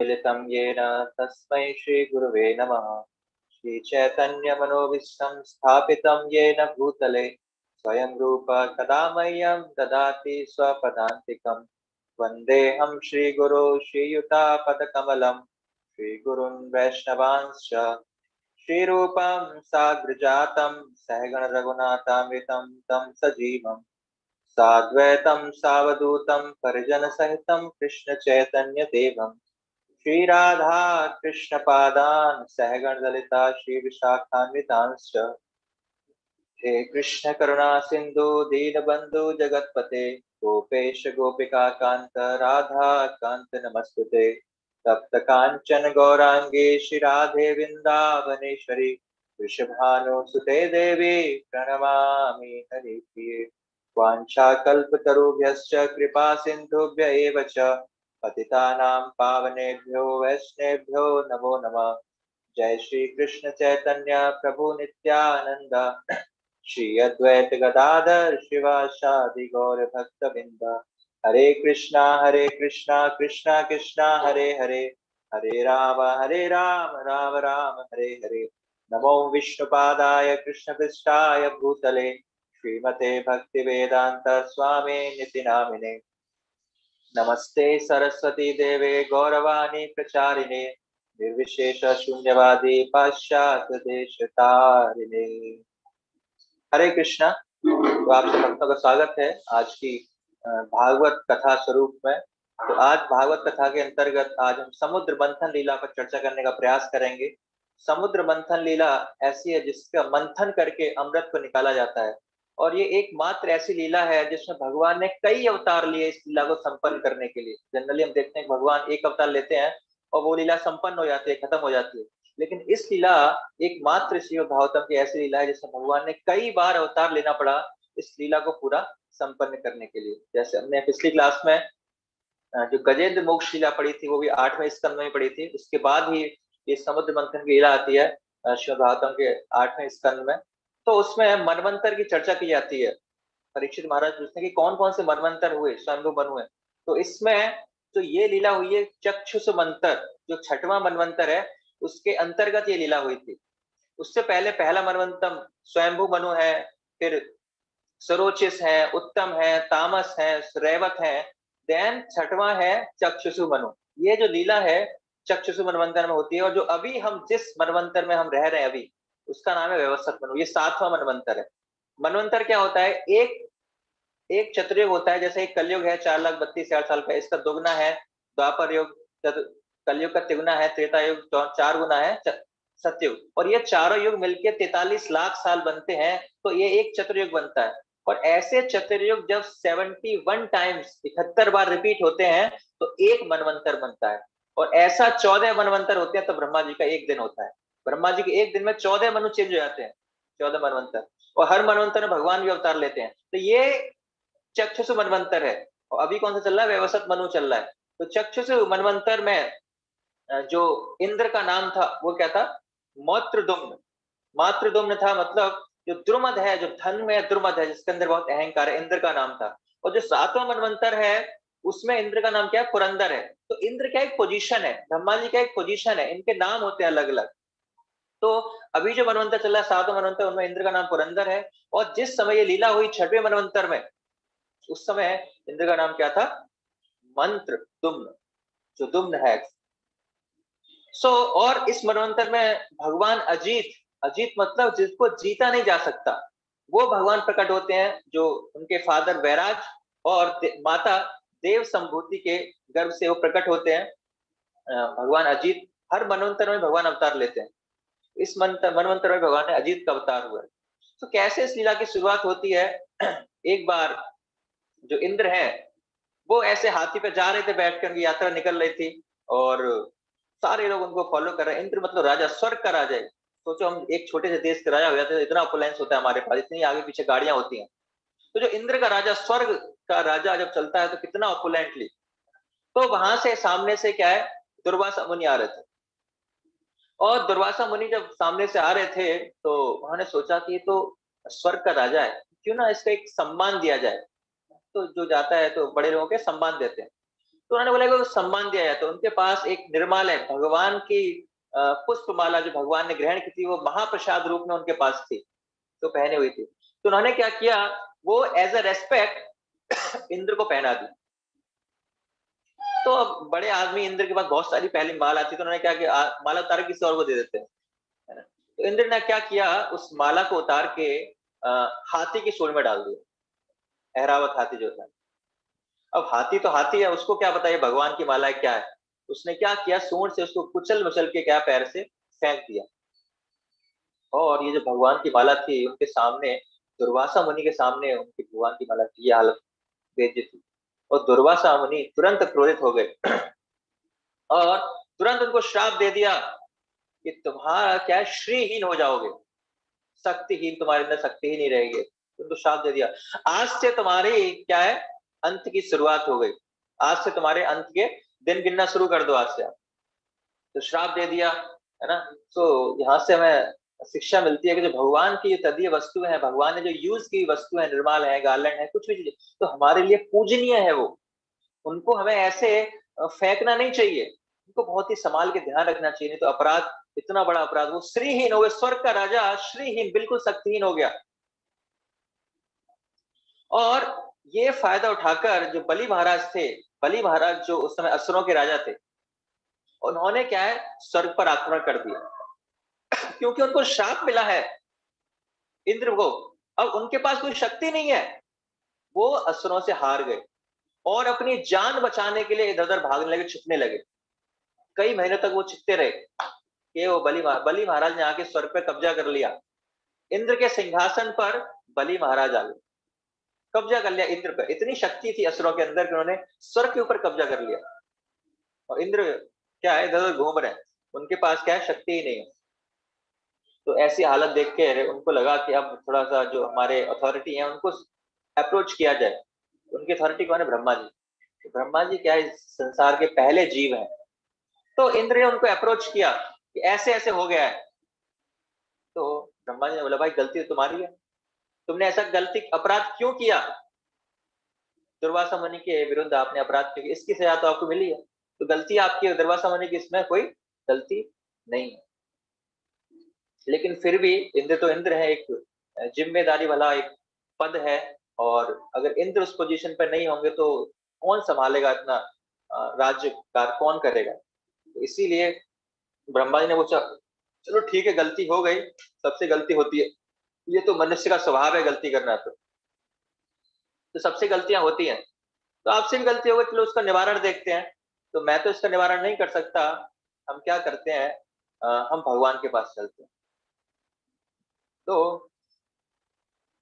मिलितं येन तस्मै श्रीगुरुवे नमः। श्रीचैतन्यमनोभीष्टं स्थापितं येन भूतले स्वयं रूप कदा मह्यं ददाति स्वपदान्तिकं। वन्देऽहं श्रीगुरो श्रीयुतापदकमलं श्रीगुरुन् वैष्णवांश्च श्रीरूपं साग्रजातं सहगण रघुनाथान्वितं तं सजीवं साद्वैतं सावधूतं परिजनसहितं कृष्णचैतन्यदेवं श्रीराधा कृष्णपादान् सहगण ललिता श्रीविशाखान्वितांश्च। हे कृष्ण करुणा सिंधु दीनबंधु जगतपते गोपेश गोपिका कांत राधा कांत नमस्तुते। तप्त कांचन गौरांगे श्री राधे वृंदावनेश्वरी वृषभानुसुते देवी प्रणमामि हरिप्रिये। वाञ्छाकल्पतरुभ्यश्च कृपा सिन्धुभ्य एव च पतितानां पावनेभ्यो वैष्णवेभ्यो नमो नमः। जय श्री कृष्ण चैतन्य प्रभु नित्यानंद श्री अद्वैत गदाधर शिवासादि गौर भक्त बिंद। हरे कृष्णा कृष्णा कृष्णा हरे हरे हरे राम राम राम हरे हरे। नमो विष्णुपादाय कृष्ण पृष्ठाय भूतले श्रीमते भक्ति वेदांत स्वामी निति नामिने। नमस्ते सरस्वती देवे गौरवाणी प्रचारिणे निर्विशेष शून्यवादी पाश्चात्य देश तारिणे। हरे कृष्णा। तो आप सब भक्तों का स्वागत है आज की भागवत कथा स्वरूप में। तो आज भागवत कथा के अंतर्गत आज हम समुद्र मंथन लीला पर चर्चा करने का प्रयास करेंगे। समुद्र मंथन लीला ऐसी है जिसका मंथन करके अमृत को निकाला जाता है और ये एकमात्र ऐसी लीला है जिसमें भगवान ने कई अवतार लिए इस लीला को संपन्न करने के लिए। जनरली हम देखते हैं भगवान एक अवतार लेते हैं और वो लीला संपन्न हो जाती है, खत्म हो जाती है। लेकिन इस लीला एकमात्र श्रीमद् भागवतम की ऐसी लीला है जिसमें भगवान ने कई बार अवतार लेना पड़ा इस लीला को पूरा संपन्न करने के लिए। जैसे हमने पिछली क्लास में जो गजेंद्र मोक्ष लीला पढ़ी थी वो भी 8वें स्कंद में पढ़ी थी। उसके बाद ही ये समुद्र मंथन की लीला आती है श्रीमद् भागवतम के 8वें स्कंद में। तो उसमें मनवंतर की चर्चा की जाती है। परीक्षित महाराज पूछते हैं कि कौन कौन से मनवंतर हुए, स्वयंभू मन हुए। तो इसमें जो ये लीला हुई है चक्षुष मंतर, जो 6वां मनवंतर है उसके अंतर्गत ये लीला हुई थी। उससे पहले पहला मनवंतम स्वयंभू मनु है, फिर सरोचिस है, उत्तम है, तामस है, रैवत है, देन 6वां है चक्षुषु मनु। ये जो लीला है चक्षुषु मनवंतर में होती है और जो अभी हम जिस मनवंतर में हम रह रहे हैं अभी उसका नाम है व्यवस्थित मनु। ये 7वां मनवंतर है। मनवंतर क्या होता है? एक चतुर्युग होता है। जैसे एक कलयुग है 4,32,000 साल का, इसका दोगुना है द्वापर युग, कलयुग का तिगुना है त्रेता युग, 4 गुना है सतयुग, और ये चारों युग मिलकर 43 लाख साल बनते हैं तो ये एक चतुर्युग बनता है। और ऐसे चतुर्युग जब 71 टाइम्स 71 बार रिपीट होते हैं तो एक मनवंतर बनता है। और ऐसा 14 मनवंतर होते हैं तो ब्रह्मा जी का एक दिन होता है। ब्रह्मा जी के एक दिन में 14 मनु चेंज हो जाते हैं, 14 मनवंतर। और हर मनवंतर में भगवान भी अवतार लेते हैं। तो ये चक्षुष मनवंतर है। और अभी कौन सा चल रहा है? व्यवस्थित मनु चल रहा है। तो चक्षुष मनवंतर में जो इंद्र का नाम था वो क्या था? मातृदुम्न। मातृदुम्न था, मतलब जो द्रुमद है, जो धन में द्रुमद है, जिसके अंदर बहुत अहंकार है, इंद्र का नाम था। और जो 7वां मनवंतर है उसमें इंद्र का नाम क्या है? पुरंदर है। तो इंद्र क्या एक पोजीशन है, ब्रह्मा जी का एक पोजीशन है, इनके नाम होते हैं अलग अलग। तो अभी जो मनवंतर चल रहा है 7वां मनवंतर, उनमें इंद्र का नाम पुरंदर है। और जिस समय ये लीला हुई 6वें मनवंतर में, उस समय इंद्र का नाम क्या था? मंत्र दुम्न, जो दुम्न है। और इस मनवंतर में भगवान अजीत, अजीत मतलब जिसको जीता नहीं जा सकता, वो भगवान प्रकट होते हैं। जो उनके फादर वैराज और माता देव संभूति के गर्भ से वो प्रकट होते हैं। भगवान अजीत हर मनवंतर में भगवान अवतार लेते हैं। इस मनवंतर में भगवान ने अजीत का अवतार हुआ है। तो कैसे इस लीला की शुरुआत होती है? एक बार जो इंद्र है वो ऐसे हाथी पे जा रहे थे, बैठकर उनकी यात्रा निकल रही थी और सारे लोग उनको फॉलो कर रहे हैं। इंद्र मतलब राजा, स्वर्ग का राजा है। सोचो हम एक छोटे से देश के राजा हो जाते हैं, इतना अपोलेंस होता है हमारे पास, इतनी आगे पीछे गाड़ियां होती हैं। तो जो इंद्र का राजा, स्वर्ग का राजा जब चलता है तो कितना अपोलेंटली। तो वहां से सामने से क्या है, दुर्वासा मुनि आ रहे थे। और दुर्वासा मुनि जब सामने से आ रहे थे तो उन्होंने सोचा कि ये तो स्वर्ग का राजा है, क्यों ना इसका एक सम्मान दिया जाए। तो जो जाता है तो बड़े लोगों के सम्मान देते हैं। तो उन्होंने बोला कि वो सम्मान दिया जाए। तो उनके पास एक निर्माल है, भगवान की पुष्पमाला जो भगवान ने ग्रहण की थी, वो महाप्रसाद रूप में उनके पास थी, तो पहने हुई थी। तो उन्होंने क्या किया, वो एज अ रेस्पेक्ट इंद्र को पहना दी। तो अब बड़े आदमी इंद्र के पास बहुत सारी पहली माला आती, तो उन्होंने क्या किया, माला उतार के किसी और को दे देते हैं, है ना। तो इंद्र ने क्या किया, उस माला को उतार के हाथी की सूंड में डाल दिया, ऐरावत हाथी जो था। अब हाथी तो हाथी है, उसको क्या पता ये भगवान की माला है क्या है। उसने क्या किया, सूंड से उसको कुचल मचल के क्या पैर से फेंक दिया। और ये जो भगवान की माला थी, उनके सामने, दुर्वासा मुनि के सामने उनकी भगवान की माला की ये हालत, बेइज्जती। और दुर्वासा मुनि तुरंत क्रोधित हो गए और तुरंत उनको श्राप दे दिया कि तुम्हारा क्या है, श्रीहीन हो जाओगे, शक्तिहीन, तुम्हारे अंदर शक्ति ही नहीं रहेगी। उनको श्राप दे दिया, आज से तुम्हारी क्या है, अंत की शुरुआत हो गई, आज से तुम्हारे अंत के दिन गिनना शुरू कर दो, आज से आप। तो श्राप दे दिया, है ना। तो यहाँ से हमें शिक्षा मिलती है कि जो भगवान की तदीय वस्तु है, भगवान ने जो यूज की वस्तु है, निर्माल है, गार्लैंड है, कुछ भी चीज, तो हमारे लिए पूजनीय है वो। उनको हमें ऐसे फेंकना नहीं चाहिए, उनको बहुत ही संभाल के ध्यान रखना चाहिए, नहीं तो अपराध, इतना बड़ा अपराध, वो श्रीहीन हो गए, स्वर्ग का राजा श्रीहीन, बिल्कुल शक्तिहीन हो गया। और ये फायदा उठाकर जो बलि महाराज थे, बलि महाराज जो उस समय असुरों के राजा थे, उन्होंने क्या है, स्वर्ग पर आक्रमण कर दिया, क्योंकि उनको श्राप मिला है इंद्र को। अब उनके पास कोई शक्ति नहीं है, वो असुरों से हार गए और अपनी जान बचाने के लिए इधर उधर भागने लगे, छिपने लगे। कई महीनों तक वो छिपते रहे कि वो बलि महाराज ने आके स्वर्ग पर कब्जा कर लिया। इंद्र के सिंहासन पर बलि महाराज आ गए, कब्जा कर लिया इंद्र पर। इतनी शक्ति थी असुरों के अंदर कि उन्होंने स्वर्ग के ऊपर कब्जा कर लिया। और इंद्र क्या है, इधर उधर घूम रहे हैं, उनके पास क्या है, शक्ति ही नहीं है। तो ऐसी हालत देख के उनको लगा कि अब थोड़ा सा जो हमारे अथॉरिटी है उनको अप्रोच किया जाए। उनकी अथॉरिटी कौन है, ब्रह्मा जी। तो ब्रह्मा जी क्या है, इस संसार के पहले जीव हैं। तो इंद्र ने उनको अप्रोच किया कि ऐसे ऐसे हो गया है। तो ब्रह्मा जी ने बोला, भाई गलती तो तुम्हारी है, तुमने ऐसा गलती अपराध क्यों किया, दुर्वासा मुनि के विरुद्ध आपने अपराध क्यों किया, इसकी सजा तो आपको मिली है। तो गलती आपकी है, दुर्वासा मुनि की इसमें कोई गलती नहीं है। लेकिन फिर भी इंद्र तो इंद्र है, एक जिम्मेदारी वाला एक पद है, और अगर इंद्र उस पोजीशन पर नहीं होंगे तो कौन संभालेगा इतना राज्य कार्य, कौन करेगा। तो इसीलिए ब्रह्मा जी ने पूछा, चलो ठीक है, गलती हो गई, सबसे गलती होती है, ये तो मनुष्य का स्वभाव है गलती करना। तो सबसे गलतियां होती हैं, तो आपसे भी गलती हो गई, चलो उसका निवारण देखते हैं। तो मैं तो इसका निवारण नहीं कर सकता, हम क्या करते हैं, हम भगवान के पास चलते हैं। तो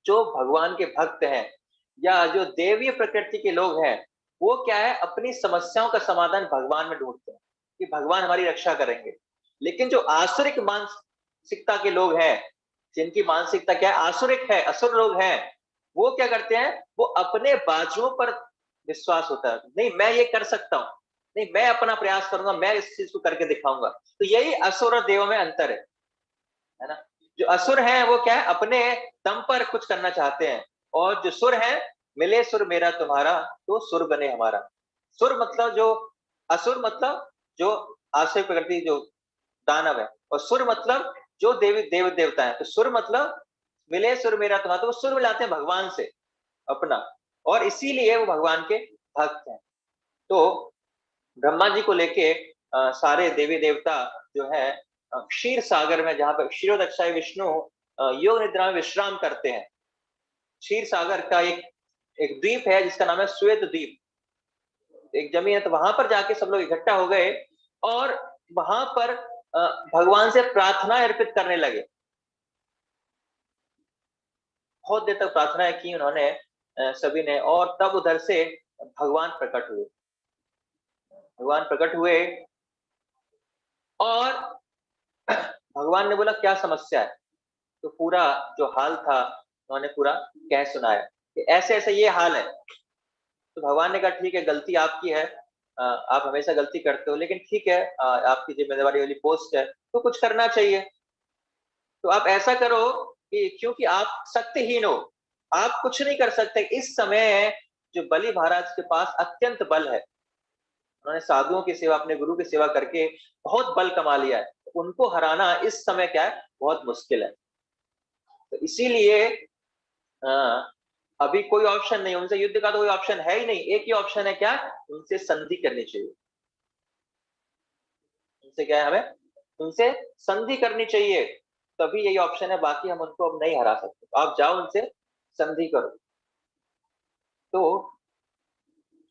जो भगवान के भक्त हैं या जो देवीय प्रकृति के लोग हैं, वो क्या है, अपनी समस्याओं का समाधान भगवान में ढूंढते हैं कि भगवान हमारी रक्षा करेंगे। लेकिन जो आसुरिक मानसिकता के लोग हैं, जिनकी मानसिकता क्या है, आसुरिक है, असुर लोग हैं, वो क्या करते हैं, वो अपने बाजुओं पर विश्वास होता है, नहीं मैं ये कर सकता हूं, नहीं मैं अपना प्रयास करूंगा, मैं इस चीज को करके दिखाऊंगा। तो यही असुर और देव में अंतर है ना। जो असुर हैं वो क्या है, अपने दम पर कुछ करना चाहते हैं, और जो सुर है, मिले सुर मेरा तुम्हारा तो सुर बने हमारा। सुर मतलब जो, असुर मतलब जो आश्रय प्रकृति जो दानव है, और सुर मतलब जो देवी देव देवता है। तो सुर मतलब मिले सुर मेरा तुम्हारा, तो वो सुर मिलाते हैं भगवान से अपना, और इसीलिए वो भगवान के भक्त हैं। तो ब्रह्मा जी को लेके सारे देवी देवता जो है क्षीर सागर में, जहां पर क्षीरोदक्षाय विष्णु योग निद्रा में विश्राम करते हैं। क्षीर सागर का एक द्वीप है जिसका नाम है श्वेत द्वीप, एक जमीन है। तो वहां पर जाके सब लोग इकट्ठा हो गए और वहां पर भगवान से प्रार्थना अर्पित करने लगे। बहुत देर तक प्रार्थनाएं की उन्होंने, सभी ने, और तब उधर से भगवान प्रकट हुए। भगवान प्रकट हुए और भगवान ने बोला क्या समस्या है। तो पूरा जो हाल था उन्होंने पूरा कह सुनाया कि ऐसे ऐसे ये हाल है। तो भगवान ने कहा ठीक है, गलती आपकी है, आप हमेशा गलती करते हो, लेकिन ठीक है, आपकी जिम्मेदारी वाली पोस्ट है तो कुछ करना चाहिए। तो आप ऐसा करो कि क्योंकि आप शक्तिहीन हो, आप कुछ नहीं कर सकते इस समय, जो बलि महाराज के पास अत्यंत बल है, उन्होंने साधुओं की सेवा, अपने गुरु की सेवा करके बहुत बल कमा लिया है। उनको हराना इस समय क्या है, बहुत मुश्किल है। तो इसीलिए अभी कोई ऑप्शन नहीं, उनसे युद्ध का तो कोई ऑप्शन है ही नहीं। एक ही ऑप्शन है, क्या, उनसे संधि करनी चाहिए। उनसे क्या है, हमें उनसे संधि करनी चाहिए, तभी यही ऑप्शन है, बाकी हम उनको अब नहीं हरा सकते। तो आप जाओ उनसे संधि करो। तो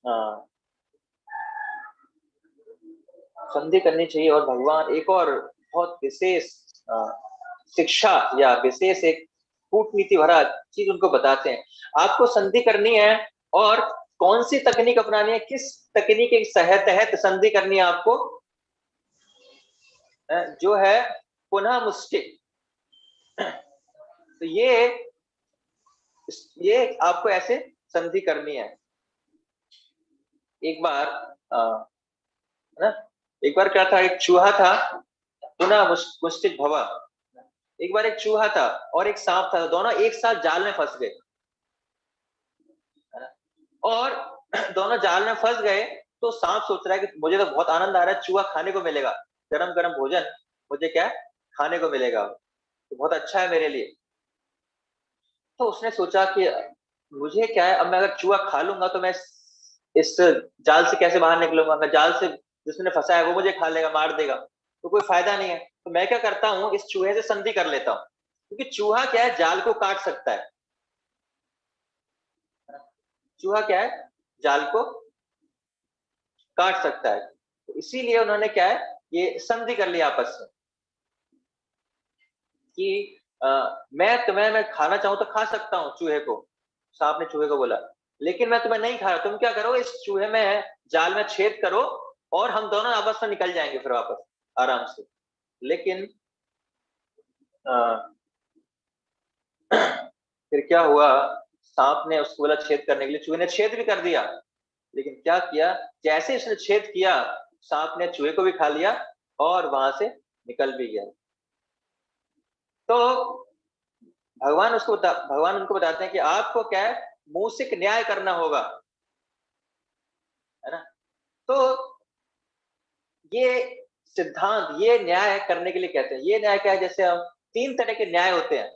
हाँ, संधि करनी चाहिए। और भगवान एक और बहुत विशेष शिक्षा या विशेष एक कूटनीति भरा चीज उनको बताते हैं। आपको संधि करनी है, और कौन सी तकनीक अपनानी है, किस तकनीक के तहत संधि करनी है आपको, जो है पुनः मुष्टि। तो ये आपको ऐसे संधि करनी है। एक बार है ना, एक बार क्या था, एक चूहा था, पुनः मुष्टिक भवा। एक बार एक चूहा था और एक सांप था, दोनों एक साथ जाल में फंस गए, है ना। और दोनों जाल में फंस गए। तो सांप सोच रहा है कि मुझे तो बहुत आनंद आ रहा है, चूहा खाने को मिलेगा, गरम गरम भोजन मुझे क्या है, खाने को मिलेगा, तो बहुत अच्छा है मेरे लिए। तो उसने सोचा कि मुझे क्या है, अब मैं अगर चूहा खा लूंगा तो मैं इस जाल से कैसे बाहर निकलूंगा, मैं जाल से जिसने फंसा है वो मुझे खा लेगा, मार देगा, तो कोई फायदा नहीं है। तो मैं क्या करता हूँ, इस चूहे से संधि कर लेता हूँ, क्योंकि चूहा क्या है, जाल को काट सकता है। चूहा क्या है, जाल को काट सकता है। तो इसीलिए उन्होंने क्या है, ये संधि कर लिया आपस में कि मैं खाना चाहूं तो खा सकता हूँ चूहे को। सांप ने चूहे को बोला, लेकिन मैं तुम्हें नहीं खा रहा, तुम क्या करो, इस चूहे में जाल में छेद करो, और हम दोनों आपस में निकल जाएंगे फिर वापस आराम से। लेकिन अ, फिर क्या हुआ, सांप ने उसको बोला छेद करने के लिए, चूहे ने छेद भी कर दिया। लेकिन क्या किया, जैसे उसने छेद किया, सांप ने चूहे को भी खा लिया और वहां से निकल भी गया। तो भगवान उनको बताते हैं कि आपको क्या है, मूसिक न्याय करना होगा, है ना। तो ये सिद्धांत, ये न्याय करने के लिए कहते हैं। ये न्याय क्या है, जैसे हम तीन तरह के न्याय होते हैं।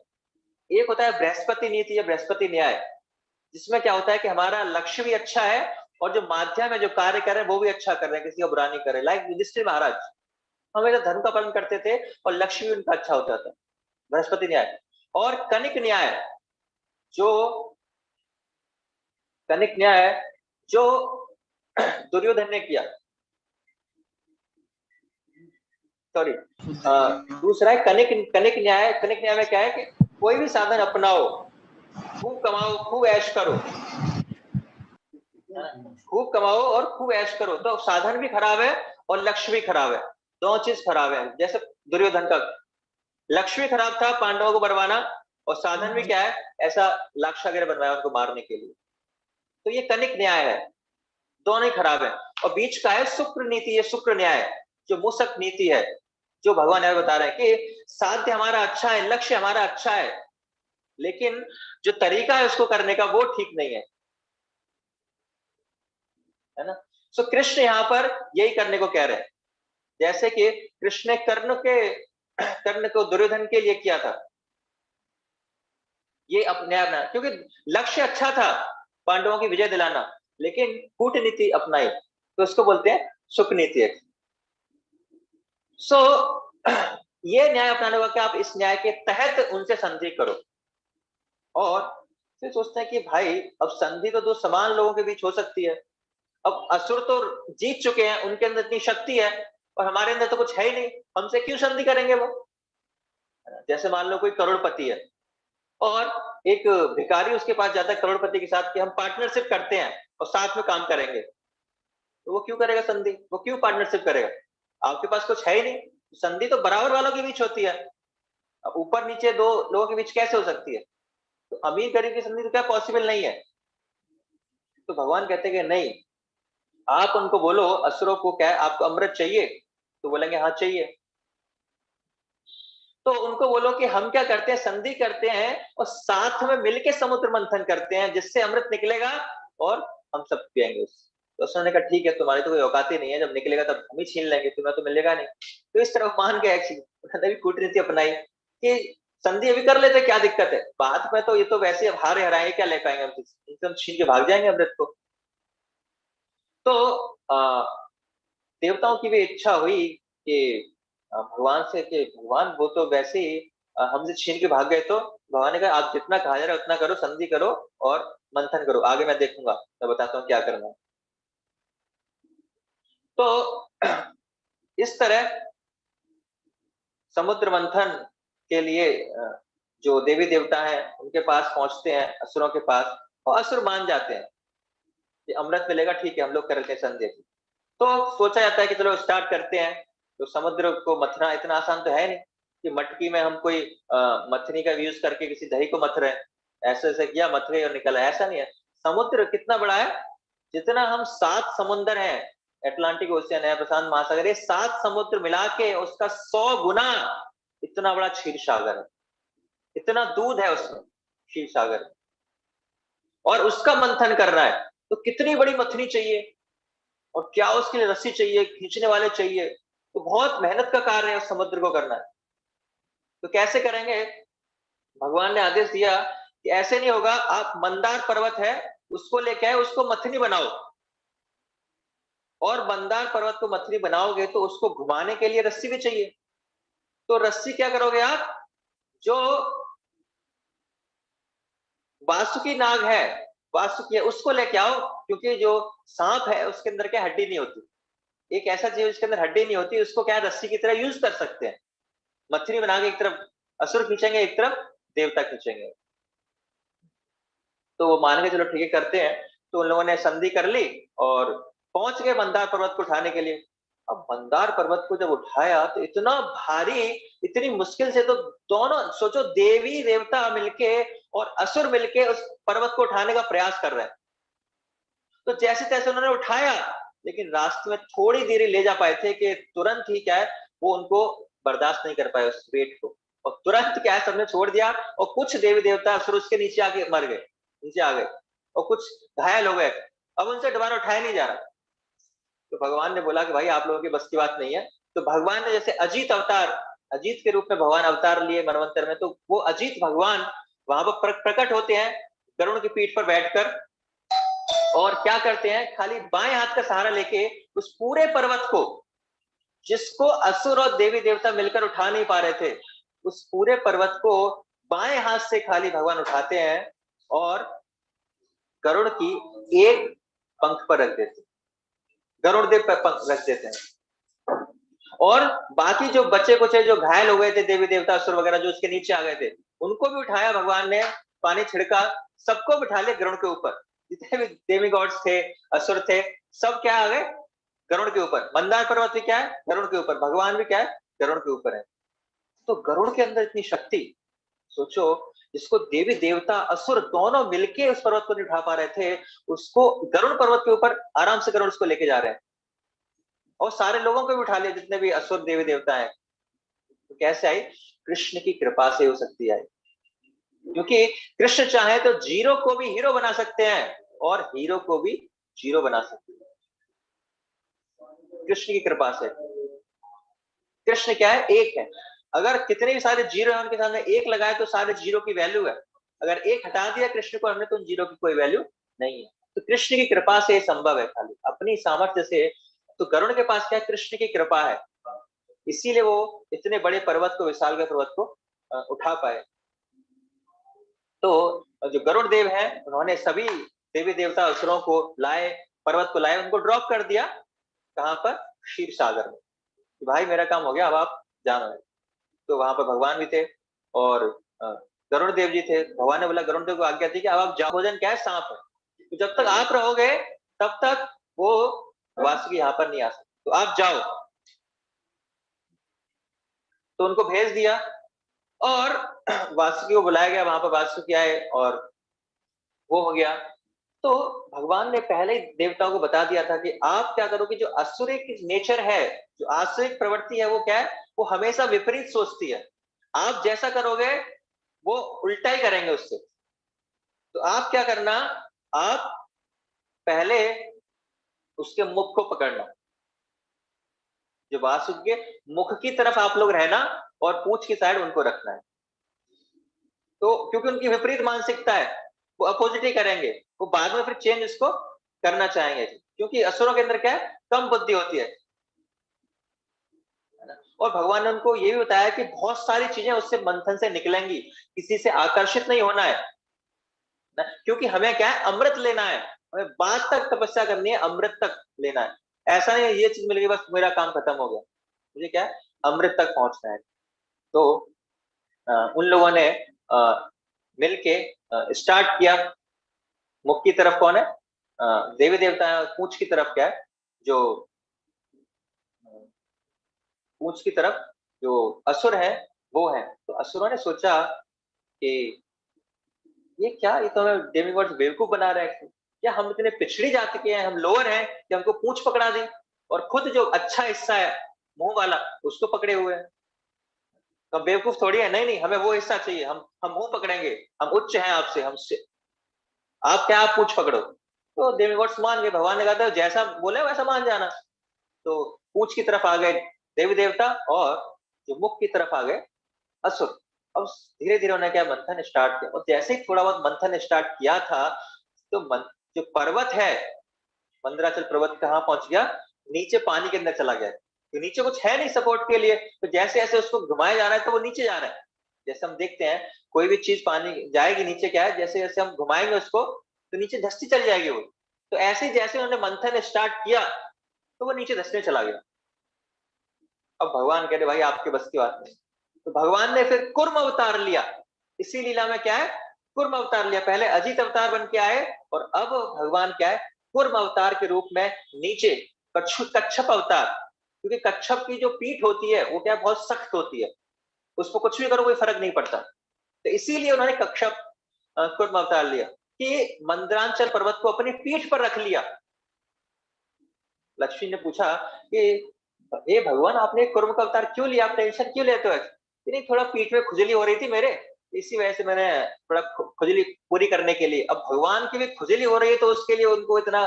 एक होता है बृहस्पति नीति या बृहस्पति न्याय, जिसमें क्या होता है कि हमारा लक्ष्य भी अच्छा है, और जो माध्यम है, जो कार्य कर रहे हैं वो भी अच्छा कर रहे हैं, किसी का बुरा नहीं कर रहे। लाइक युधिष्ठिर महाराज हमेशा धर्म का पालन करते थे, और लक्ष्य भी उनका अच्छा होता था, बृहस्पति न्याय। और कनिक न्याय, जो कनिक न्याय जो दुर्योधन ने किया, सॉरी, दूसरा है कनिक कनिक न्याय। कनिक न्याय में क्या है कि कोई भी साधन अपनाओ, खूब कमाओ, खूब ऐश करो, खूब कमाओ और खूब ऐश करो, तो साधन भी खराब है और लक्ष्य भी खराब है, दोनों चीज खराब है। जैसे दुर्योधन का लक्ष्य भी खराब था, पांडवों को बरवाना, और साधन भी क्या है, ऐसा लाक्षागृह बनवाया उनको मारने के लिए। तो ये कनिक न्याय है, दोनों ही खराब है। और बीच का है शुक्र नीति, ये शुक्र न्याय, जो मूसक नीति है, जो भगवान यहाँ बता रहे हैं कि साध्य हमारा अच्छा है, लक्ष्य हमारा अच्छा है, लेकिन जो तरीका है उसको करने का वो ठीक नहीं है ना। सो कृष्ण यहाँ पर यही करने को कह रहे हैं। जैसे कि कृष्ण ने कर्ण को दुर्योधन के लिए किया था, ये अपने अपना, क्योंकि लक्ष्य अच्छा था, पांडवों की विजय दिलाना, लेकिन कूटनीति अपनाई, तो इसको बोलते हैं सुख नीति। सो ये न्याय अपनाने का, कि आप इस न्याय के तहत उनसे संधि करो। और फिर सोचते हैं कि भाई अब संधि तो दो समान लोगों के बीच हो सकती है। अब असुर तो जीत चुके हैं, उनके अंदर इतनी शक्ति है, और हमारे अंदर तो कुछ है ही नहीं, हमसे क्यों संधि करेंगे वो। जैसे मान लो कोई करोड़पति है, और एक भिखारी उसके पास जाता है करोड़पति के साथ, कि हम पार्टनरशिप करते हैं और साथ में काम करेंगे, तो वो क्यों करेगा संधि, वो क्यों पार्टनरशिप करेगा, आपके पास कुछ है ही नहीं। संधि तो बराबर वालों के बीच होती है, अब ऊपर नीचे दो लोगों के बीच कैसे हो सकती है। तो अमीर गरीब की संधि तो क्या पॉसिबल नहीं है। तो भगवान कहते हैं कि नहीं, आप उनको बोलो, असुरों को क्या है, आपको अमृत चाहिए, तो बोलेंगे हाँ चाहिए। तो उनको बोलो कि हम क्या करते हैं, संधि करते हैं और साथ में मिलके समुद्र मंथन करते हैं, जिससे अमृत निकलेगा और हम सब पिएंगे उससे। तो उसने कहा ठीक है, तुम्हारी तो कोई औकात ही नहीं है, जब निकलेगा तब हम ही छीन लेंगे, तुम्हें तो मिलेगा नहीं। तो इस तरह मान गया एक्चुअली, उन्होंने भी कूटनीति अपनाई कि संधि अभी कर लेते, क्या दिक्कत है, बाद में तो ये तो वैसे अब हारे हराए, क्या ले पाएंगे हम, एकदम छीन के भाग जाएंगे अमृत को। तो देवताओं की भी इच्छा हुई कि भगवान से, कि भगवान वो तो वैसे ही हमसे छीन के भाग गए, तो भगवान ने कहा आप जितना कहा जा रहा है उतना करो, संधि करो और मंथन करो, आगे मैं देखूंगा, मैं बताता हूँ क्या करना है। तो इस तरह समुद्र मंथन के लिए जो देवी देवता हैं उनके पास पहुंचते हैं, असुरों के पास, और असुर मान जाते हैं कि अमृत मिलेगा, ठीक है हम लोग कर लेते हैं संधि। तो सोचा जाता है कि चलो स्टार्ट करते हैं। तो समुद्र को मथना इतना आसान तो है नहीं कि मटकी में हम कोई मथनी का यूज करके किसी दही को मथ रहे हैं, ऐसे ऐसे किया मथ गई और निकला, ऐसा नहीं है। समुद्र कितना बड़ा है, जितना हम 7 समुद्र हैं, अटलांटिक ओशियन है, प्रशांत महासागर, ये 7 समुद्र मिला के उसका 100 गुना इतना बड़ा क्षीर सागर है, इतना दूध है उसमें क्षीर सागर में। और उसका मंथन करना है तो कितनी बड़ी मथनी चाहिए, और क्या उसके लिए रस्सी चाहिए, खींचने वाले चाहिए, तो बहुत मेहनत का कार्य है उस समुद्र को करना है। तो कैसे करेंगे, भगवान ने आदेश दिया कि ऐसे नहीं होगा, आप मंदार पर्वत है उसको लेके आए, उसको मथनी बनाओ, और मंदार पर्वत को मथनी बनाओगे तो उसको घुमाने के लिए रस्सी भी चाहिए। तो रस्सी क्या करोगे आप, जो वासुकी नाग है, वासुकी है उसको लेके आओ, क्योंकि जो सांप है उसके अंदर क्या हड्डी नहीं होती, एक ऐसा जीव जिसके अंदर हड्डी नहीं होती, उसको क्या रस्सी की तरह यूज कर सकते हैं। मथनी बना के एक तरफ असुर खींचेंगे, एक तरफ देवता खींचेंगे। तो वो मान के चलो ठीक है करते हैं। तो उन लोगों ने संधि कर ली और पहुंच गए मंदार पर्वत को उठाने के लिए। अब मंदार पर्वत को जब उठाया तो इतना भारी, इतनी मुश्किल से, तो दोनों सोचो, देवी देवता मिलके और असुर मिलके उस पर्वत को उठाने का प्रयास कर रहे हैं। तो जैसे तैसे उन्होंने उठाया, लेकिन रास्ते में थोड़ी देर ले जा पाए थे कि तुरंत ही क्या है, वो उनको बर्दाश्त नहीं कर पाए उस वेट को, और तुरंत क्या है सबने छोड़ दिया, और कुछ देवी देवता असुर उसके नीचे आके मर गए, नीचे आ गए, और कुछ घायल हो गए। अब उनसे दोबारा उठाया नहीं जा रहा। तो भगवान ने बोला कि भाई आप लोगों की बस की बात नहीं है। तो भगवान ने जैसे अजीत अवतार, अजीत के रूप में भगवान अवतार लिए मनवंतर में, तो वो अजीत भगवान वहां पर प्रकट होते हैं गरुड़ की पीठ पर बैठकर, और क्या करते हैं, खाली बाएं हाथ का सहारा लेके उस पूरे पर्वत को, जिसको असुर और देवी देवता मिलकर उठा नहीं पा रहे थे, उस पूरे पर्वत को बाएं हाथ से खाली भगवान उठाते हैं, और गरुड़ की एक पंख पर रख देते, गरुड़ देव पर पंख रख देते हैं। और बाकी जो बचे कुचे जो घायल हो गए थे देवी देवता असुर वगैरह जो उसके नीचे आ गए थे, उनको भी उठाया भगवान ने, पानी छिड़का, सबको बिठा लिया गरुड़ के ऊपर, जितने भी देवी गॉड्स थे, असुर थे, सब क्या आ गए, गरुड़ के ऊपर। मंदार पर्वत भी क्या है, गरुड़ के ऊपर, भगवान भी क्या है, गरुड़ के ऊपर है। तो गरुड़ के अंदर इतनी शक्ति, सोचो, जिसको देवी देवता असुर दोनों मिलके उस पर्वत को नहीं उठा पा रहे थे, उसको गरुड़ पर्वत के ऊपर आराम से गरुड़ उसको लेके जा रहे हैं, और सारे लोगों को भी उठा लिया जितने भी असुर देवी देवता हैं। तो कैसे आई, कृष्ण की कृपा से हो सकती है, क्योंकि कृष्ण चाहे तो जीरो को भी हीरो बना सकते हैं, और हीरो को भी जीरो बना सकते हैं, कृष्ण की कृपा से। कृष्ण क्या है, एक है। अगर कितने भी सारे जीरो हैं उनके सामने एक लगाए तो सारे जीरो की वैल्यू है। अगर एक हटा दिया कृष्ण को हमने तो उन जीरो की कोई वैल्यू नहीं है। तो कृष्ण की कृपा से संभव है, खाली अपनी सामर्थ्य से। तो गरुड़ के पास क्या है, कृष्ण की कृपा है, इसीलिए वो इतने बड़े पर्वत को, विशाल के पर्वत को उठा पाए। तो जो गरुड़ देव है, उन्होंने सभी देवी देवता असुरों को लाए, पर्वत को लाए, उनको ड्रॉप कर दिया, कहां पर, क्षीर सागर में, कि भाई मेरा काम हो गया, अब आप जानो है। तो वहां पर भगवान भी थे और गरुड़ देव जी थे। भगवान ने बोला, गरुड़ देव को आज्ञा थी कि अब आप जाओ, भोजन क्या है, सांप है, तो जब तक आप रहोगे तब तक वो वासुकी यहाँ पर नहीं आ सकते, तो आप जाओ। तो उनको भेज दिया, और वासुकी को बुलाया गया, वहां पर वासुकी आए और वो हो गया। तो भगवान ने पहले ही देवताओं को बता दिया था कि आप क्या करोगे, जो असुरिक नेचर है, जो आसुरिक प्रवृत्ति है, वो क्या है, वो हमेशा विपरीत सोचती है। आप जैसा करोगे वो उल्टा ही करेंगे उससे। तो आप क्या करना, आप पहले उसके मुख को पकड़ना। जो वासुकी के मुख की तरफ आप लोग रहना और पूंछ की साइड उनको रखना है। तो क्योंकि उनकी विपरीत मानसिकता है, वो अपोजिट ही करेंगे, वो बाद में फिर चेंज इसको करना चाहेंगे, क्योंकि असुरों के अंदर क्या है, कम बुद्धि होती है ना? और भगवान ने उनको ये भी बताया कि बहुत सारी चीजें उससे मंथन से निकलेंगी, किसी से आकर्षित नहीं होना है ना, क्योंकि हमें क्या है, अमृत लेना है, हमें बाद तक तपस्या करनी है, अमृत तक लेना है। ऐसा नहीं है ये चीज मिल गई बस मेरा काम खत्म हो गया, मुझे क्या है, अमृत तक पहुंचना है। तो उन लोगों ने मिलके स्टार्ट किया। मुख की तरफ कौन है, देवी देवता है, पूंछ की तरफ क्या है, जो पूंछ की तरफ जो असुर है वो है। तो असुरों ने सोचा कि ये क्या, ये तो हमें डेमिगॉड्स बेवकूफ बना रहे हैं, क्या हम इतने पिछड़ी जाति के हैं, हम लोअर हैं कि हमको पूंछ पकड़ा दी, और खुद जो अच्छा हिस्सा है मुंह वाला उसको पकड़े हुए हैं। तो हम बेवकूफ थोड़ी है, नहीं नहीं, हमें वो हिस्सा चाहिए, हम मुंह पकड़ेंगे, हम उच्च हैं आपसे, हमसे आप क्या, आप पूंछ पकड़ो। तो डेमिगॉड्स मान गए, भगवान ने कहा था जैसा बोले वैसा मान जाना। तो पूंछ की तरफ आ गए देवी देवता, और जो मुख की तरफ आ गए असुर। अब धीरे धीरे उन्होंने क्या, मंथन स्टार्ट किया, और जैसे ही थोड़ा बहुत मंथन स्टार्ट किया था, तो जो पर्वत है, मंदराचल पर्वत कहाँ पहुंच गया, नीचे पानी के अंदर चला गया। तो नीचे कुछ है नहीं सपोर्ट के लिए, तो जैसे जैसे उसको घुमाया जा रहा है तो वो नीचे जा रहा है। जैसे हम देखते हैं कोई भी चीज पानी जाएगी नीचे, क्या है, जैसे जैसे हम घुमाएंगे उसको तो नीचे धसती चली जाएगी वो। तो ऐसे ही जैसे उन्होंने मंथन स्टार्ट किया तो वो नीचे धसने चला गया। अब भगवान कह रहे भाई आपके बस की बात नहीं। तो भगवान ने फिर कुर्म अवतार लिया। इसी लीला में क्या है, कुर्म अवतार लिया। पहले अजित अवतार बन के आए, और अब भगवान क्या है, कुर्म अवतार के रूप में नीचे कच्छप अवतार। क्योंकि कच्छप की जो पीठ होती है वो क्या है, बहुत सख्त होती है, उसको कुछ भी करो कोई फर्क नहीं पड़ता। तो इसीलिए उन्होंने कच्छप कुर्म अवतार लिया, कि मंदरांचल पर्वत को अपनी पीठ पर रख लिया। लक्ष्मी ने पूछा कि हे भगवान आपने कुर्म का अवतार क्यों लिया, आप टेंशन क्यों लेते हो? कि नहीं, थोड़ा पीठ में खुजली हो रही थी मेरे, इसी वजह से मैंने थोड़ा खुजली पूरी करने के लिए। अब भगवान की भी खुजली हो रही है तो उसके लिए उनको इतना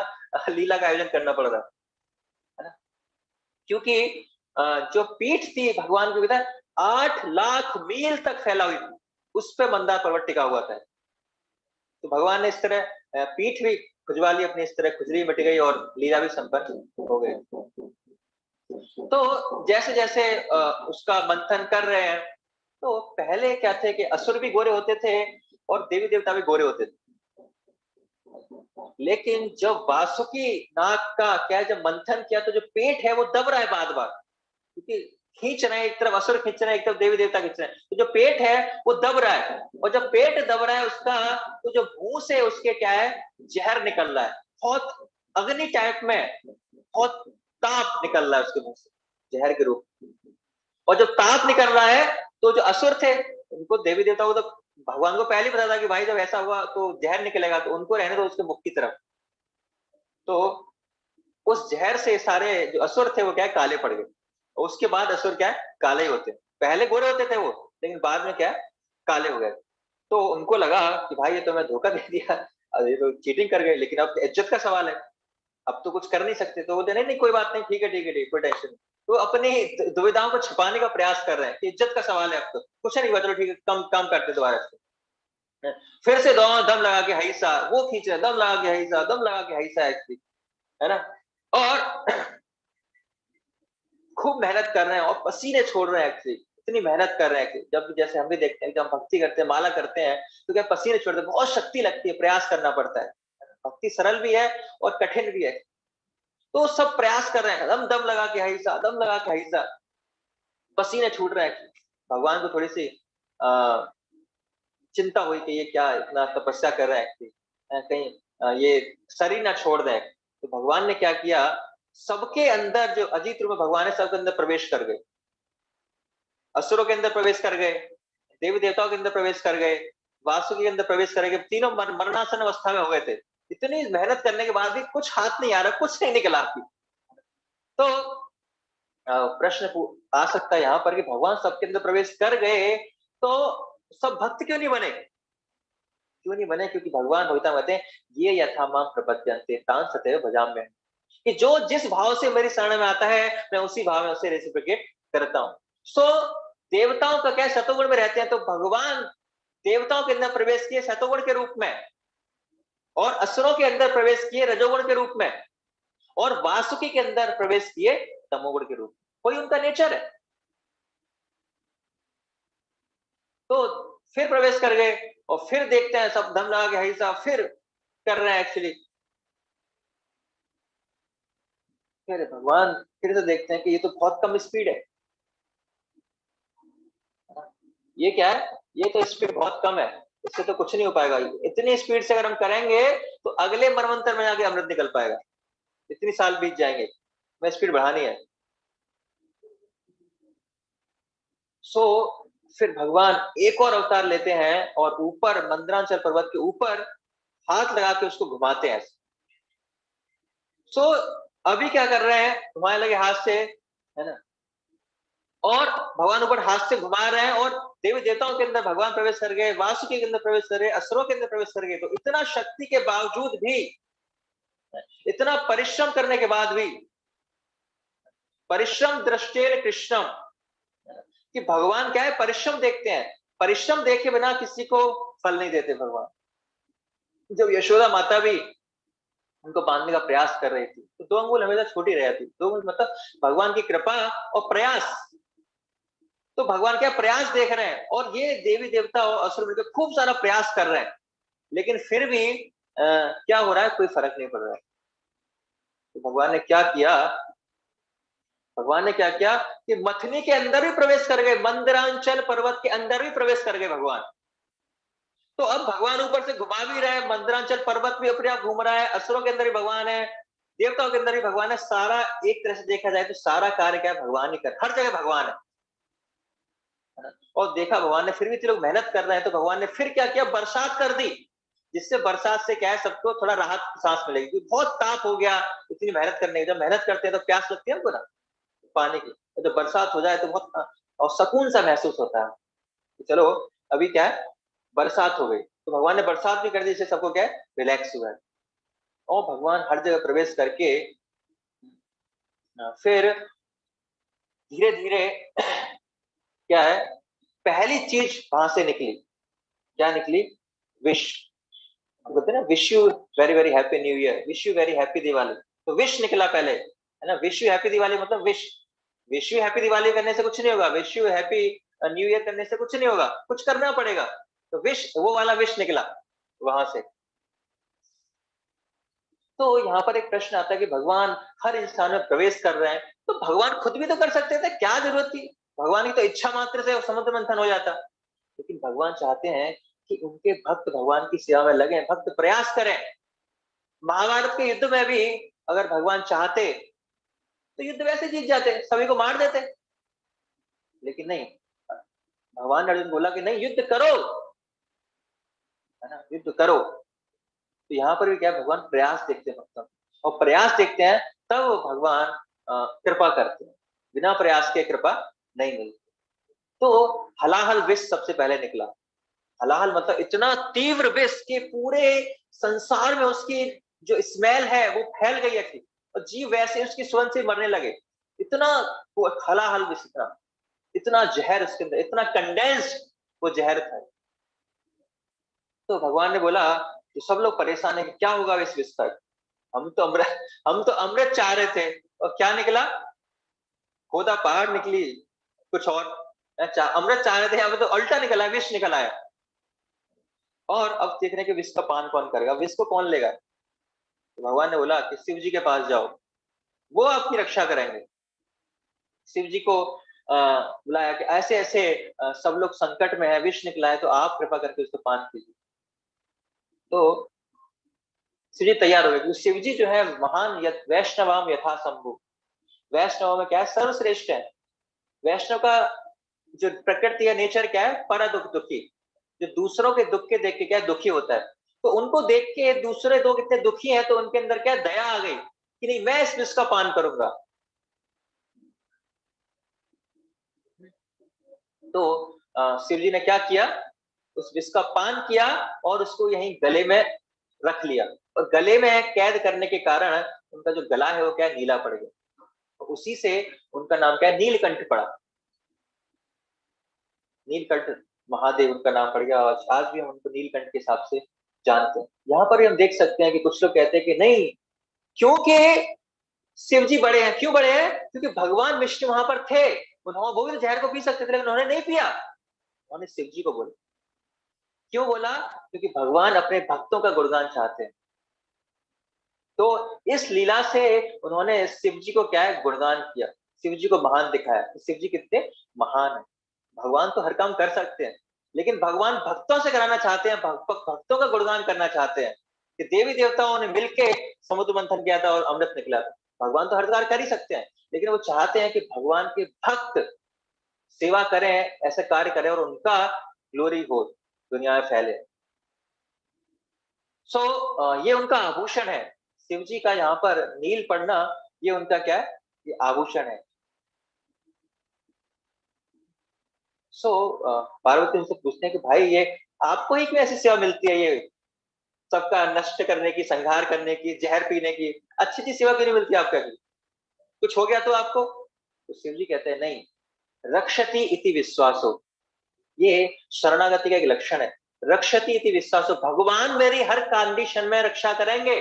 लीला का आयोजन करना पड़ रहा है ना। क्योंकि जो पीठ थी भगवान की, विदा 8 लाख मील तक फैला हुई थी, उस पे मंदार पर्वत टिका हुआ था। तो भगवान ने इस तरह पीठ भी खुजवा ली अपनी, इस तरह खुजली मिट गई और लीला भी संपन्न हो गई। तो जैसे जैसे उसका मंथन कर रहे हैं, तो पहले क्या थे कि असुर भी गोरे होते थे और देवी देवता भी गोरे होते थे। लेकिन जब वासुकी नाग का क्या है, जब मंथन किया तो जो पेट है वो दब रहा है बार बार, क्योंकि खींच रहे हैं, एक तरफ असुर खींच रहे हैं, एक तरफ देवी देवता खींच रहे हैं, तो जो पेट है वो दब रहा है। और जब पेट दब रहा है उसका, तो जो मुंह से उसके क्या है, जहर निकल रहा है, बहुत अग्नि टाइप में, बहुत ताप निकल रहा है उसके मुंह से जहर के रूप में। और जब ताप निकल रहा है, तो जो असुर थे उनको, देवी देवताओं को तो भगवान को पहले ही पता था कि भाई जब ऐसा हुआ तो जहर निकलेगा, तो उनको रहने दो उसके मुख की तरफ। तो उस जहर से सारे जो असुर थे वो क्या है, काले पड़ गए। उसके बाद असुर क्या है, काले ही होते हैं। पहले गोरे होते थे वो, लेकिन बाद में क्या है, काले हो गए। तो उनको लगा कि भाई ये तो मैं धोखा दे दिया, अब ये तो चीटिंग कर गए, लेकिन अब इज्जत का सवाल है, अब तो कुछ कर नहीं सकते। तो बोलते नहीं नहीं कोई बात नहीं, ठीक है ठीक है ठीक, कोई टेंशन नहीं। तो अपनी दुविधाओं को छुपाने का प्रयास कर रहे हैं कि इज्जत का सवाल है, अब तो कुछ नहीं हुआ, चलो ठीक है, कम काम करते दोबारा से। फिर से दो दम लगा के हईसा, वो खींच रहे, दम लगा के हईसा, दम लगा के हईसा, है ना। और खूब मेहनत कर रहे हैं और पसीने छोड़ रहे हैं एक्चुअली, इतनी मेहनत कर रहे हैं कि जब जैसे हम भी देखते हैं, जब हम भक्ति करते हैं, माला करते हैं, तो क्या पसीने छोड़ते हैं, बहुत शक्ति लगती है, प्रयास करना पड़ता है। भक्ति सरल भी है और कठिन भी है। तो सब प्रयास कर रहे हैं, दम दम लगा के हईसा, दम लगा के हईसा, पसीने छूट रहे हैं। भगवान को थोड़ी सी चिंता हुई कि ये क्या इतना तपस्या कर रहा है कि कहीं ये शरीर ना छोड़ दे। तो भगवान ने क्या किया, सबके अंदर, जो अजीत रूप में भगवान है, सबके अंदर प्रवेश कर गए। असुरों के अंदर प्रवेश कर गए, देवी देवताओं के अंदर प्रवेश कर गए, वासुकी के अंदर प्रवेश कर गए। तीनों मरणासन अवस्था में हो गए थे। इतनी मेहनत करने के बाद भी कुछ हाथ नहीं आ रहा, कुछ नहीं निकला। तो प्रश्न आ सकता है यहाँ पर कि भगवान सबके अंदर प्रवेश कर गए, तो सब भक्त क्यों नहीं बने? क्यों नहीं बने? क्योंकि भगवान होता कहते हैं, ये यथा माम प्रपद्यन्ते तान् सदैव भजाम्यहम्। कि जो जिस भाव से मेरी शरण में आता है मैं उसी भाव में उसे रेसिप्रोकेट करता हूं। सो देवताओं का क्या सतोगुण में रहते हैं, तो भगवान देवताओं के अंदर प्रवेश किए सतोगुण के रूप में, और असुरों के अंदर प्रवेश किए रजोगुण के रूप में, और वासुकी के अंदर प्रवेश किए तमोगुण के रूप में। कोई उनका नेचर है। तो फिर प्रवेश कर गए और फिर देखते हैं सब दम लगा के हई साहब फिर कर रहे हैं एक्चुअली। फिर भगवान फिर से देखते हैं कि ये तो बहुत कम स्पीड है, ये क्या है, ये तो स्पीड बहुत कम है, इससे तो कुछ नहीं हो पाएगा। इतनी स्पीड से अगर हम करेंगे तो अगले मनवंतर में जाके अमृत निकल पाएगा, इतनी साल बीत जाएंगे, मैं स्पीड बढ़ानी है। सो फिर भगवान एक और अवतार लेते हैं और ऊपर मंदरांचल पर्वत के ऊपर हाथ लगा के उसको घुमाते हैं। सो अभी क्या कर रहे हैं, घुमाने लगे हाथ से, है ना, और भगवान ऊपर हाथ से घुमा रहे हैं, और देवी देवताओं के अंदर भगवान प्रवेश कर गए, वासुकी के अंदर प्रवेश कर गए, असुरों के अंदर प्रवेश कर गए। तो इतना शक्ति के बावजूद भी, इतना परिश्रम करने के बाद भी, परिश्रम दृष्टेर कृष्णम, कि भगवान क्या है, परिश्रम देखते हैं, परिश्रम देखे बिना किसी को फल नहीं देते भगवान। जब यशोदा माता भी उनको बांधने का प्रयास कर रही थी तो 2 अंगुल हमेशा छोटी रह थी। 2 अंगुल मतलब भगवान की कृपा और प्रयास। तो भगवान क्या प्रयास देख रहे हैं, और ये देवी देवता और असुर मिलकर खूब सारा प्रयास कर रहे हैं, लेकिन फिर भी क्या हो रहा है, कोई फर्क नहीं पड़ रहा है। तो भगवान ने क्या किया, भगवान ने क्या किया कि मथनी के अंदर भी प्रवेश कर गए, मंदरांचल पर्वत के अंदर भी प्रवेश कर गए भगवान। तो अब भगवान ऊपर से घुमा भी रहे हैं, मंदरांचल पर्वत भी अपने आप घूम रहा है, असुरों के अंदर भी भगवान है, देवताओं के अंदर भी भगवान है। सारा एक तरह से देखा जाए तो सारा कार्य क्या है, भगवान ही कर, हर जगह भगवान है। और देखा भगवान ने फिर भी लोग मेहनत कर रहे हैं, तो भगवान ने फिर क्या किया, बरसात कर दी, जिससे बरसात से क्या है, सबको थोड़ा राहत सांस मिलेगी, क्योंकि बहुत ताप हो गया इतनी मेहनत करने की। जब मेहनत करते हैं तो प्यास लगती है हमको ना पानी की, तो जब बरसात हो जाए तो बहुत और सुकून सा महसूस होता है कि चलो अभी क्या है, बरसात हो गई। तो भगवान ने बरसात भी कर दी, जिससे सबको क्या है, रिलैक्स हुआ है। और भगवान हर जगह प्रवेश करके फिर धीरे धीरे क्या है, पहली चीज वहां से निकली, क्या निकली, विश। बोलते हैं ना, wish you very very happy new year, wish you very happy Diwali. तो विश निकला पहले, है ना, विश यू हैप्पी दिवाली मतलब wish. Wish you happy Diwali करने से कुछ नहीं होगा, wish you happy new year करने से कुछ नहीं होगा, कुछ करना पड़ेगा। तो विश, वो वाला विश निकला वहां से। तो यहाँ पर एक प्रश्न आता है कि भगवान हर इंसान में प्रवेश कर रहे हैं, तो भगवान खुद भी तो कर सकते थे, क्या जरूरत थी, भगवान की तो इच्छा मात्र से समुद्र मंथन हो जाता। लेकिन भगवान चाहते हैं कि उनके भक्त भगवान की सेवा में लगे, भक्त प्रयास करें। महाभारत के युद्ध में भी अगर भगवान चाहते तो युद्ध वैसे जीत जाते, सभी को मार देते, लेकिन नहीं, भगवान ने अर्जुन बोला कि नहीं, युद्ध करो, है ना, युद्ध करो। तो यहाँ पर भी क्या है, भगवान प्रयास देखते हैं भक्तों, और प्रयास देखते हैं तब भगवान कृपा करते हैं, बिना प्रयास के कृपा नहीं मिलती। तो हलाहल विष सबसे पहले निकला। हलाहल मतलब इतना तीव्र विष कि पूरे संसार में उसकी जो स्मेल है वो फैल गई थी, और जीव वैसे उसकी सुगंध से मरने लगे। इतना वो हलाहल विष, इतना इतना जहर उसके अंदर, इतना कंडेंस्ड वो जहर था। तो भगवान ने बोला, तो सब लोग परेशान है कि क्या होगा इस विष का। हम तो अमृत चाह रहे थे, और क्या निकला, खोदा पहाड़ निकली कुछ और। अमृत चाह रहे थे, यहाँ पे तो उल्टा निकला, विष निकल आया। और अब देख रहे हैं कि विष का पान कौन करेगा, विष को कौन लेगा। तो भगवान ने बोला कि शिव जी के पास जाओ, वो आपकी रक्षा करेंगे। शिव जी को बुलाया कि ऐसे ऐसे सब लोग संकट में है, विष निकला है, तो आप कृपा करके उसको पान कीजिए। तो शिव जी तैयार हो गए। शिव जी जो है महान वैष्णवाम यथा शंभु, वैष्णव में क्या है, सर्वश्रेष्ठ है। वैष्णव का जो प्रकृति है, नेचर क्या है, पर दुख दुखी, जो दूसरों के दुख के देख के क्या दुखी होता है। तो उनको देख के दूसरे लोग इतने दुखी हैं, तो उनके अंदर क्या दया आ गई कि नहीं, मैं इस विष का पान करूंगा। तो शिव जी ने क्या किया, उस विष का पान किया और उसको यहीं गले में रख लिया, और गले में कैद करने के कारण उनका जो गला है वो क्या है, नीला पड़ गया। तो उसी से उनका नाम क्या है, नीलकंठ पड़ा। नीलकंठ महादेव उनका नाम पड़ गया, और आज भी हम उनको नीलकंठ के हिसाब से जानते हैं। यहाँ पर भी हम देख सकते हैं कि कुछ लोग कहते हैं कि नहीं, क्योंकि शिव जी बड़े हैं। क्यों बड़े हैं? क्योंकि भगवान विष्णु वहां पर थे, उन्होंने वो भी तो जहर को पी सकते थे, लेकिन उन्होंने नहीं पिया, उन्होंने शिव जी को बोला। क्यों बोला? क्योंकि भगवान अपने भक्तों का गुणगान चाहते हैं। तो इस लीला से उन्होंने शिव जी को क्या है, गुणगान किया, शिव जी को महान दिखाया। शिव जी कितने महान है। भगवान तो हर काम कर सकते हैं, लेकिन भगवान भक्तों से कराना चाहते हैं, भक्तों का गुणगान करना चाहते हैं। कि देवी देवताओं ने मिलके समुद्र मंथन किया था और अमृत निकला था। भगवान तो हर कार्य कर ही सकते हैं, लेकिन वो चाहते हैं कि भगवान के भक्त सेवा करें, ऐसे कार्य करें और उनका ग्लोरी हो, दुनिया में फैले। ये उनका आभूषण है। शिव जी का यहाँ पर नील पड़ना, ये उनका क्या है, ये आभूषण है। पार्वती उनसे पूछते हैं कि भाई ये आपको ही क्यों ऐसी सेवा मिलती है, ये सबका नष्ट करने की, संहार करने की, जहर पीने की, अच्छी अच्छी सेवा क्यों नहीं मिलती आपका? कुछ हो गया तो आपको? तो शिव जी कहते हैं नहीं, रक्षति इति विश्वासो, ये शरणागति का एक लक्षण है। रक्षति इति विश्वासो, भगवान मेरी हर कंडीशन में रक्षा करेंगे।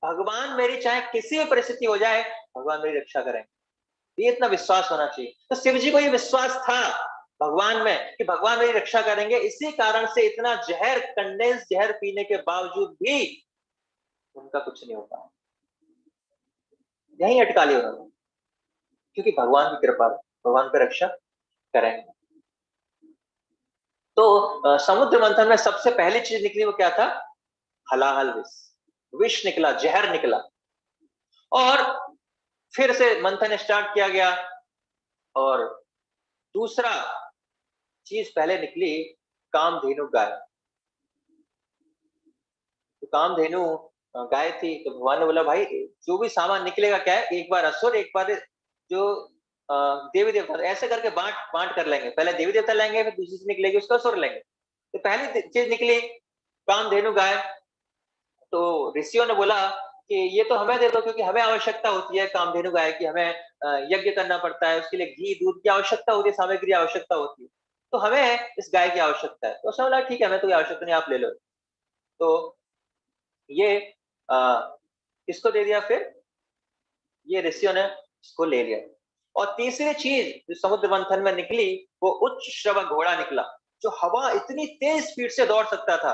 भगवान मेरी चाहे किसी भी परिस्थिति हो जाए, भगवान मेरी रक्षा करेंगे। ये इतना विश्वास होना चाहिए। तो शिव जी को ये विश्वास था भगवान में कि भगवान मेरी रक्षा करेंगे, इसी कारण से इतना जहर, कंडेंस जहर पीने के बावजूद भी उनका कुछ नहीं होता, यही अटका लिया उन्होंने, क्योंकि भगवान की कृपा, भगवान की रक्षा करेंगे। तो समुद्र मंथन में सबसे पहली चीज निकली वो क्या था? हलाहल विष, विष निकला, जहर निकला। और फिर से मंथन स्टार्ट किया गया, और दूसरा चीज पहले निकली, कामधेनु गाय। तो कामधेनु गाय थी, तो भगवान ने बोला भाई जो भी सामान निकलेगा क्या है, एक बार असुर, एक बार जो देवी देवता, ऐसे करके बांट बांट कर लेंगे। पहले देवी देवता लेंगे, फिर दूसरी चीज निकलेगी उसका असुर लेंगे। तो पहली चीज निकली कामधेनु गाय। तो ऋषियों ने बोला कि ये तो हमें दे दो, क्योंकि हमें आवश्यकता होती है कामधेनु गाय की, हमें यज्ञ करना पड़ता है, उसके लिए घी दूध की आवश्यकता होती है, सामग्री आवश्यकता होती है, तो हमें इस गाय की आवश्यकता है। तो उसने बोला ठीक है, हमें तो आवश्यकता नहीं, आप ले लो। तो ये किसको दे दिया फिर? ये ऋषियों ने इसको ले लिया। और तीसरी चीज जो समुद्र मंथन में निकली, वो उच्च श्रव घोड़ा निकला, जो हवा इतनी तेज स्पीड से दौड़ सकता था।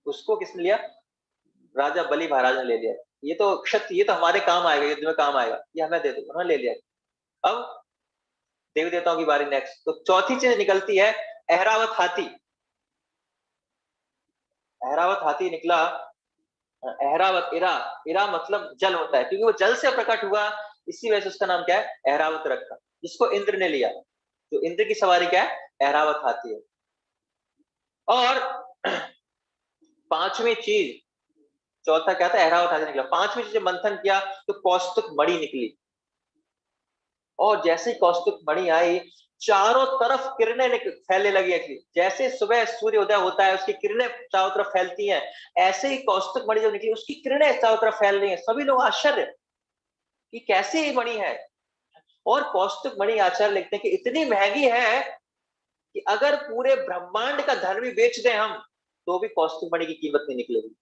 उसको किसने लिया? राजा बलि महाराज ने ले लिया। ये तो क्षत्र, ये तो हमारे काम आएगा, युद्ध में काम आएगा, ये हमें दे दो, उन्होंने ले लिया। अब देवी देवताओं की बारी नेक्स्ट। तो चौथी चीज निकलती है ऐरावत हाथी। ऐरावत हाथी निकला। ऐरावत, इरा, इरा मतलब जल होता है, क्योंकि वो जल से प्रकट हुआ, इसी वजह से उसका नाम क्या है, ऐरावत रखा, जिसको इंद्र ने लिया। तो इंद्र की सवारी क्या है? ऐरावत हाथी है। और पांचवी चीज, चौथा क्या था, ऐरावत हाथी निकला। पांचवी चीज मंथन किया तो कौस्तुभ मणि निकली। और जैसे ही कौस्तुभ मणि आई, चारों तरफ किरणें फैलने लगी थी। जैसे सुबह सूर्य उदय होता है, उसकी किरणें चारों तरफ फैलती हैं, ऐसे ही कौस्तुभ मणि जो निकली, उसकी किरणें चारों तरफ फैल रही हैं। सभी लोग आश्चर्य कि कैसी मणि है। और कौस्तुभ मणि आचार्य लिखते हैं कि इतनी महंगी है कि अगर पूरे ब्रह्मांड का धन भी बेच दें हम, तो भी कौस्तुभ मणि की कीमत नहीं निकलेगी।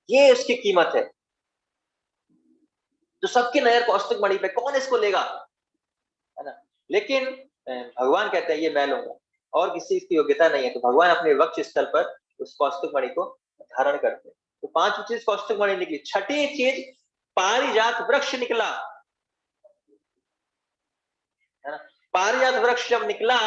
ये उसकी कीमत है। तो सबकी नजर कौस्तुभ मणि पे, कौन इसको लेगा, है ना? लेकिन भगवान कहते हैं ये मैं लूंगा, और किसी की योग्यता नहीं है। तो भगवान अपने वक्ष स्थल पर उस कौस्तुभ मणि को धारण करते हैं। तो पांचवी चीज कौस्तुभ मणि निकली। छठी चीज पारिजात वृक्ष निकला, है ना? पारिजात वृक्ष जब निकला,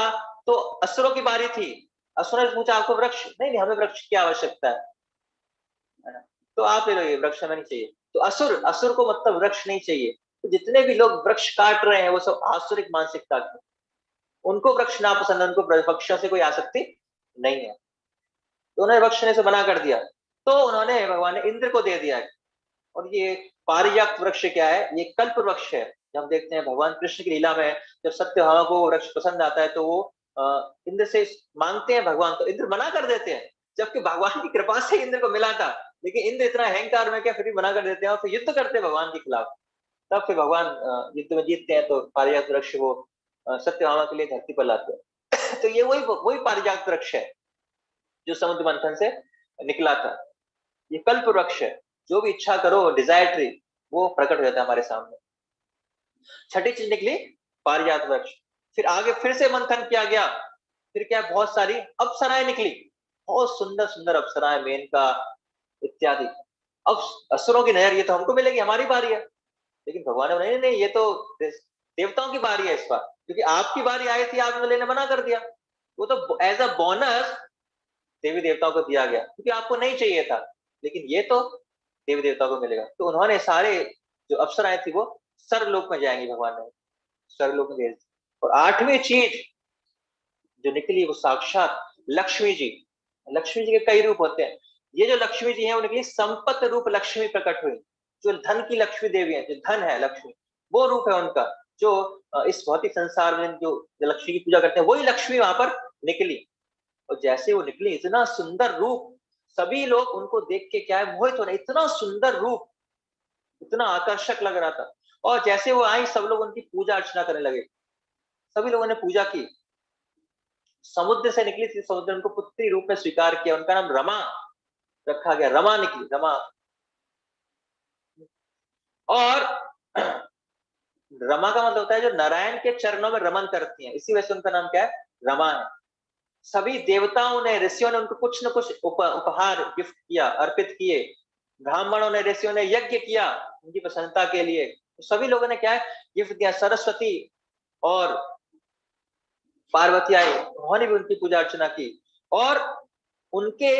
तो असुरों की बारी थी। असुरों ने पूछा आपको वृक्ष? नहीं नहीं, हमें वृक्ष की आवश्यकता है ना? तो आप ले लो, ये वृक्ष हमें नहीं चाहिए। तो असुर, असुर को मतलब वृक्ष नहीं चाहिए। तो जितने भी लोग वृक्ष काट रहे हैं, वो सब आसुरिक मानसिकता के, उनको वृक्ष ना पसंद है, उनको वृक्षों से कोई आसक्ति नहीं है, तो उन्होंने वृक्ष से मना कर दिया। तो उन्होंने, भगवान ने इंद्र को दे दिया है। और ये पारिजात वृक्ष क्या है? ये कल्प वृक्ष है। जब हम देखते हैं भगवान कृष्ण की लीला में, जब सत्यभामा को वृक्ष पसंद आता है, तो वो इंद्र से मांगते हैं भगवान, तो इंद्र मना कर देते हैं। जबकि भगवान की कृपा से इंद्र को मिला था, लेकिन इंद्र इतना अहंकार में क्या फिर भी मना कर देते हैं और फिर युद्ध करते हैं भगवान के खिलाफ। तब फिर भगवान युद्ध में जीतते हैं, तो पारिजात वृक्ष वो सत्यभामा के लिए धरती पर लाते हैं। तो ये वही वही पारिजात वृक्ष है जो समुद्र मंथन से निकला था। ये कल्प वृक्ष है, जो भी इच्छा करो, डिजायर ट्री, वो प्रकट हो जाता है हमारे सामने। छठी चीज निकली पारिजात वृक्ष। फिर आगे फिर से मंथन किया गया, फिर क्या बहुत सारी अप्सराएं निकली, बहुत सुंदर सुंदर अप्सराएं, मेनका इत्यादि। अब असुरों की नजर ये तो हमको मिलेगी, हमारी बारी है, लेकिन भगवान ने बोला, नहीं नहीं, ये तो देवताओं की बारी है इस बार, क्योंकि आपकी बारी आई थी, आपने लेने मना कर दिया। वो तो एज अ बोनस देवी देवताओं को दिया गया, क्योंकि आपको नहीं चाहिए था, लेकिन ये तो देवी देवताओं को मिलेगा। तो उन्होंने सारे जो अप्सराएं थी वो सर्वलोक में जाएंगी, भगवान ने सर्वलोक में भेज दी। और आठवीं चीज जो निकली वो साक्षात लक्ष्मी जी। लक्ष्मी जी के कई रूप होते हैं, ये जो लक्ष्मी जी है वो निकली संपत्त रूप लक्ष्मी प्रकट हुई। जो धन की लक्ष्मी देवी है, जो धन है लक्ष्मी, वो रूप है उनका। जो इस भौतिक संसार में जो लक्ष्मी की पूजा करते हैं, वही लक्ष्मी वहां पर निकली। और जैसे वो निकली, इतना सुंदर रूप, सभी लोग उनको देख के क्या है, मोहित हो रहे, इतना सुंदर रूप, इतना आकर्षक लग रहा था। और जैसे वो आई, सब लोग उनकी पूजा अर्चना करने लगे, सभी लोगों ने पूजा की। समुद्र से निकली थी, समुद्र ने उनको पुत्री रूप में स्वीकार किया, उनका नाम रमा रखा गया, रमा निकली, रमा। और रमा का मतलब होता है जो नारायण के चरणों में रमन करती हैं, इसी वजह से उनका नाम क्या है, रमा है। सभी देवताओं ने, ऋषियों ने उनको कुछ न कुछ उपहार गिफ्ट किया, अर्पित किए। ब्राह्मणों ने, ऋषियों ने यज्ञ किया उनकी प्रसन्नता के लिए। तो सभी लोगों ने क्या है, गिफ्ट दिया। सरस्वती और पार्वती आई, उन्होंने भी उनकी पूजा अर्चना की। और उनके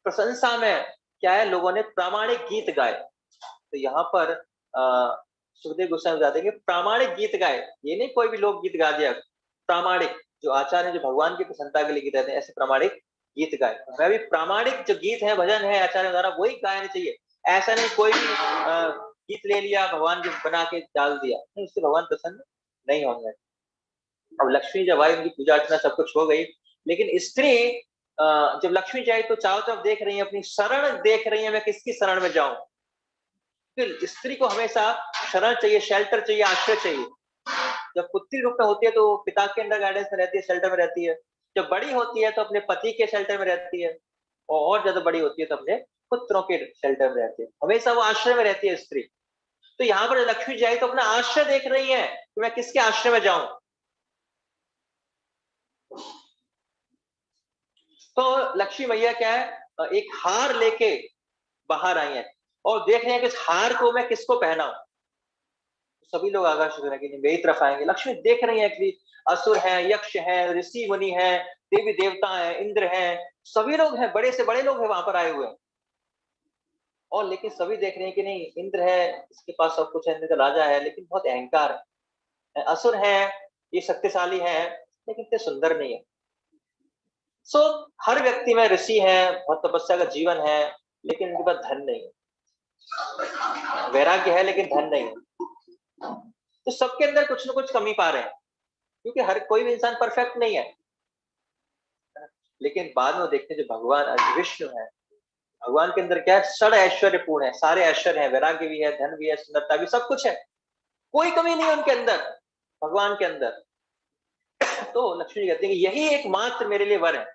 प्रशंसा में क्या है, लोगों ने प्रामाणिक गीत गाए। तो यहाँ पर सुखदेव गोस्वामी बताते हैं कि प्रामाणिक गीत गाए, ये नहीं कोई भी लोग गीत गा दिया, प्रामाणिक जो आचार्य जो भगवान की प्रसन्नता के लिए गीत गाते हैं, ऐसे प्रामाणिक गीत गाए। मैं भी प्रामाणिक जो गीत है, भजन है आचार्य द्वारा, वही गाने चाहिए। ऐसा नहीं कोई भी गीत ले लिया, भगवान जो बना के डाल दिया, नहीं, उससे भगवान प्रसन्न नहीं होंगे। अब लक्ष्मी जब आई, उनकी पूजा अर्चना सब कुछ हो गई, लेकिन स्त्री जब लक्ष्मी जाए तो चारों तरफ देख रही है, अपनी शरण देख रही है, मैं किसकी शरण में जाऊं। फिर स्त्री को हमेशा शरण चाहिए, शेल्टर चाहिए, आश्रय चाहिए। जब पुत्री रूप में होती है तो पिता के अंडर गाइडेंस में रहती है, शेल्टर में रहती है। जब बड़ी होती है तो अपने पति के शेल्टर में रहती है, और ज्यादा बड़ी होती है तो अपने पुत्रों के शेल्टर में रहती है। हमेशा वो आश्रय में रहती है स्त्री। तो यहाँ पर लक्ष्मी जी आई तो अपना आश्रय देख रही है कि मैं किसके आश्रय में जाऊं। तो लक्ष्मी मैया क्या है, एक हार लेके बाहर आई है और देख रहे हैं कि इस हार को मैं किसको पहनाऊं। सभी लोग आकर्षित हैं कि मेरी तरफ आएंगे। लक्ष्मी देख रही है कि असुर हैं, यक्ष हैं, ऋषि मुनि हैं, देवी देवता हैं, इंद्र हैं, सभी लोग हैं, बड़े से बड़े लोग हैं वहां पर आए हुए हैं। और लेकिन सभी देख रहे हैं कि नहीं, इंद्र है, इसके पास सब कुछ है, इंद्र का राजा है, लेकिन बहुत अहंकार है। असुर है, ये शक्तिशाली है, लेकिन इतने सुंदर नहीं है। सो हर व्यक्ति में ऋषि है, बहुत तपस्या का जीवन है, लेकिन इनके पास धन नहीं है। वैराग्य है लेकिन धन नहीं है। तो सबके अंदर कुछ ना कुछ कमी पा रहे हैं, क्योंकि हर कोई भी इंसान परफेक्ट नहीं है। लेकिन बाद में देखते हैं जो भगवान विष्णु है, भगवान के अंदर क्या है, षड ऐश्वर्य पूर्ण है, सारे ऐश्वर्य है, वैराग्य भी है, धन भी है, सुंदरता भी, सब कुछ है, कोई कमी नहीं है उनके अंदर, भगवान के अंदर। तो लक्ष्मी जी कहती है कि यही एकमात्र मेरे लिए वर है,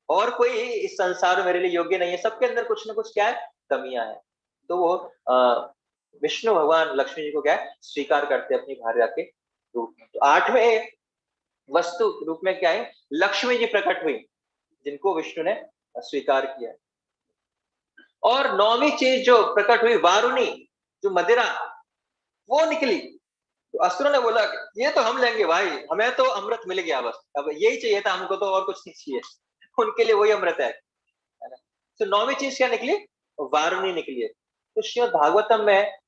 और कोई इस संसार में मेरे लिए योग्य नहीं है। सबके अंदर कुछ ना कुछ क्या है, कमियां हैं। तो वो विष्णु भगवान लक्ष्मी जी को क्या है, स्वीकार करते हैं अपनी भार्या के रूप में। तो आठवें वस्तु रूप में क्या है, लक्ष्मी जी प्रकट हुई, जिनको विष्णु ने स्वीकार किया। और नौवीं चीज जो प्रकट हुई, वारुणी, जो मदिरा, वो निकली। तो असुरों ने बोला ये तो हम लेंगे भाई, हमें तो अमृत मिल गया, बस अब यही चाहिए था हमको, तो और कुछ नहीं चाहिए। उनके लिए वही अमृत है ना। तो नौवीं चीज क्या निकली, वारुणी निकली है। तो श्रीमद् भागवतम में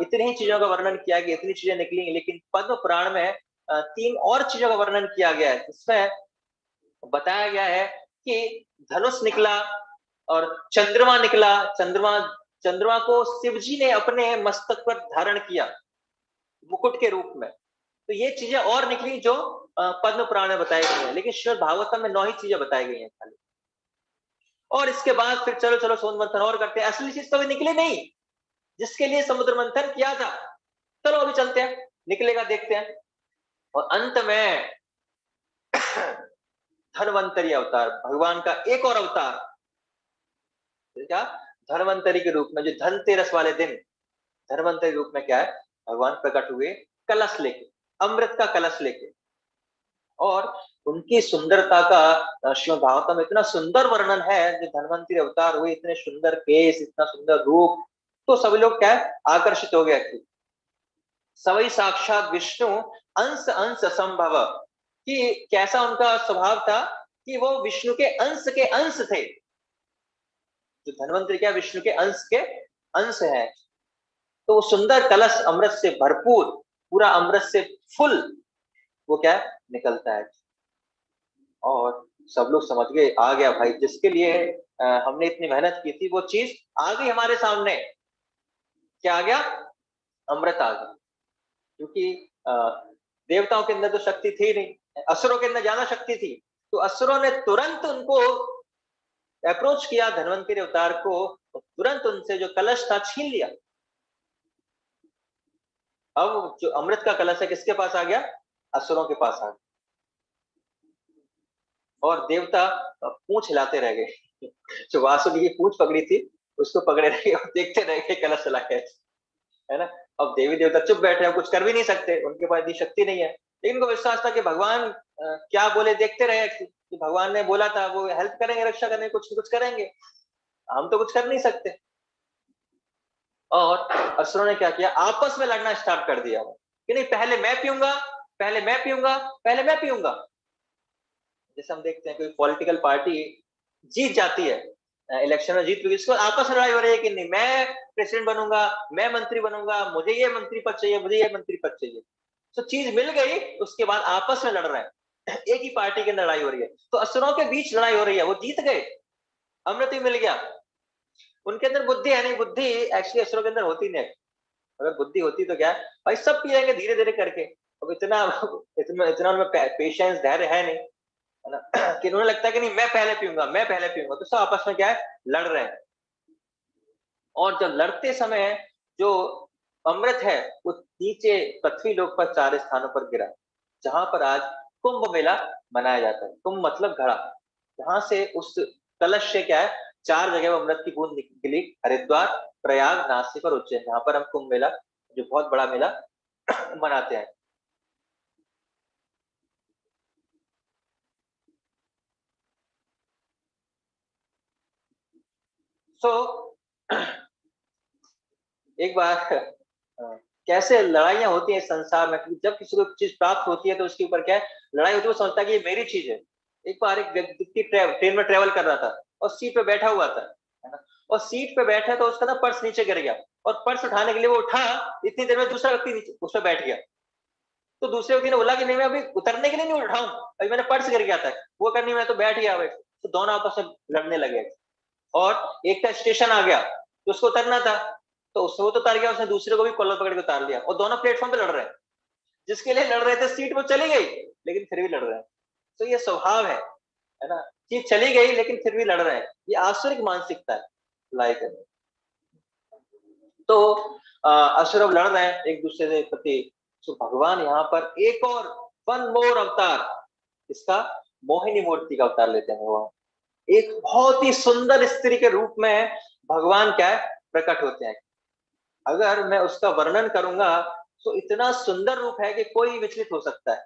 इतनी ही चीजों का वर्णन किया गया, इतनी चीजें निकली, लेकिन पद्म पुराण में तीन और चीजों का वर्णन किया गया है। इसमें बताया गया है कि धनुष निकला और चंद्रमा निकला। चंद्रमा चंद्रमा को शिव जी ने अपने मस्तक पर धारण किया मुकुट के रूप में। तो ये चीजें और निकली जो पद्म पुराण में बताई गई है, लेकिन श्रीमद् भागवतम में 9 ही चीजें बताई गई हैं खाली। और इसके बाद फिर चलो चलो समुद्र मंथन और करते हैं। असली चीज तो अभी निकली नहीं, जिसके लिए समुद्र मंथन किया था। चलो अभी चलते हैं, निकलेगा देखते हैं। और अंत में धन्वंतरी अवतार, भगवान का एक और अवतार, क्या, धन्वंतरी के रूप में, जो धनतेरस वाले दिन धन्वंतरी रूप में क्या है, भगवान प्रकट हुए कलश लेके, अमृत का कलश लेके। और उनकी सुंदरता का श्रीमद् भागवतम में इतना सुंदर वर्णन है, जो धन्वंतरी अवतार हुए, इतने सुंदर केस, इतना सुंदर रूप, तो सभी लोग क्या है, आकर्षित हो गए थे। सवई साक्षात विष्णु अंश अंश संभव, कि कैसा उनका स्वभाव था कि वो विष्णु के अंश थे। जो धन्वंतरी क्या, विष्णु के अंश है। तो वो सुंदर कलश अमृत से भरपूर, पूरा अमृत से फुल, वो क्या है, निकलता है। और सब लोग समझ गए, आ गया भाई, जिसके लिए हमने इतनी मेहनत की थी, वो चीज आ गई हमारे सामने। क्या आ गया, अमृत आ गया। क्योंकि देवताओं के अंदर तो शक्ति थी नहीं, असुरों के अंदर ज्यादा शक्ति थी। तो असुरों ने तुरंत उनको अप्रोच किया, धन्वंतरी अवतार को, और तुरंत उनसे जो कलश था छीन लिया। अब जो अमृत का कलश है किसके पास आ गया, असुरों के पास आ गया। और देवता पूंछ हिलाते रह गए। जो वासुदेव की पूंछ पकड़ी थी, उसको पकड़े रह गए और देखते रह गए कलश चला गया, है ना। अब देवी देवता चुप बैठे हैं, कुछ कर भी नहीं सकते, उनके पास इतनी शक्ति नहीं है। लेकिन उनको विश्वास था कि भगवान क्या बोले, देखते रहे कि भगवान ने बोला था वो हेल्प करेंगे, रक्षा करेंगे, कुछ कुछ करेंगे, हम तो कुछ कर नहीं सकते। और असुरों ने क्या किया, आपस में लड़ना स्टार्ट कर दिया कि नहीं, पहले मैं पीऊंगा, पहले मैं पीऊंगा, पहले मैं पीऊंगा। जैसे हम देखते हैं कोई पॉलिटिकल पार्टी जीत जाती है, इलेक्शन में जीत गई, इसको आपस में लड़ाई हो रही है कि नहीं, मैं प्रेसिडेंट बनूंगा, मैं मंत्री बनूंगा, मुझे ये मंत्री पद चाहिए, मुझे ये मंत्री पद चाहिए। तो चीज मिल गई, उसके बाद आपस में लड़ रहे हैं, एक ही पार्टी के अंदर लड़ाई हो रही है। तो असुरों के बीच लड़ाई हो रही है, वो जीत गए, अमृत भी मिल गया। उनके अंदर बुद्धि है नहीं, बुद्धि एक्चुअली असुरों के अंदर होती नहीं। अगर बुद्धि होती तो क्या है भाई, सब पी जाएंगे धीरे धीरे करके। अब इतना इतना इतना उनमें पेशेंस, धैर्य है नहीं, है ना। कि उन्हें लगता है कि नहीं, मैं पहले पीऊंगा, मैं पहले पीऊंगा, तो सब आपस में क्या है, लड़ रहे हैं। और जब लड़ते समय जो अमृत है, वो नीचे पृथ्वी लोक पर 4 स्थानों पर गिरा, जहां पर आज कुंभ मेला मनाया जाता है। कुंभ मतलब घड़ा, जहां से उस कलश से क्या है, 4 जगह अमृत की बूंद निकली, हरिद्वार, प्रयाग, नासिक और उज्जैन, जहां पर हम कुंभ मेला, जो बहुत बड़ा मेला मनाते हैं। सो एक बार कैसे लड़ाइयां होती हैं संसार में, क्योंकि जब किसी को चीज प्राप्त होती है तो उसके ऊपर क्या है, लड़ाई होती है, वो समझता है कि ये मेरी चीज है। एक बार एक व्यक्ति ट्रेन में ट्रेवल कर रहा था, और सीट पे बैठा हुआ था, है ना। और सीट पे बैठा तो उसका ना पर्स नीचे गिर गया, और पर्स उठाने के लिए वो उठा, इतनी देर में दूसरा व्यक्ति नीचे उस पर बैठ गया। तो दूसरे व्यक्ति ने बोला कि नहीं, मैं अभी उतरने के लिए नहीं उठाऊं, अभी मेरा पर्स गिर गया था। वो करनी, मैं तो बैठ गया भाई। तो दोनों आपस में लड़ने लगे। और एक का स्टेशन आ गया, तो उसको उतरना था, तो उसने वो तो उतार गया, उसने दूसरे को भी कॉलर पकड़ के उतार लिया, और दोनों प्लेटफॉर्म पे लड़ रहे हैं। जिसके लिए लड़ रहे थे सीट वो चली गई, लेकिन फिर भी लड़ रहे हैं। तो ये स्वभाव है ना। चीज चली गई लेकिन फिर भी लड़ रहे हैं, ये आसुरिक मानसिकता है लाइक। तो असुर अब लड़ रहे हैं एक दूसरे के प्रति। तो भगवान यहाँ पर एक और वन मोर अवतार, इसका मोहिनी मूर्ति का अवतार लेते हैं भगवान। एक बहुत ही सुंदर स्त्री के रूप में भगवान क्या है, प्रकट होते हैं। अगर मैं उसका वर्णन करूंगा तो इतना सुंदर रूप है कि कोई विचलित हो सकता है।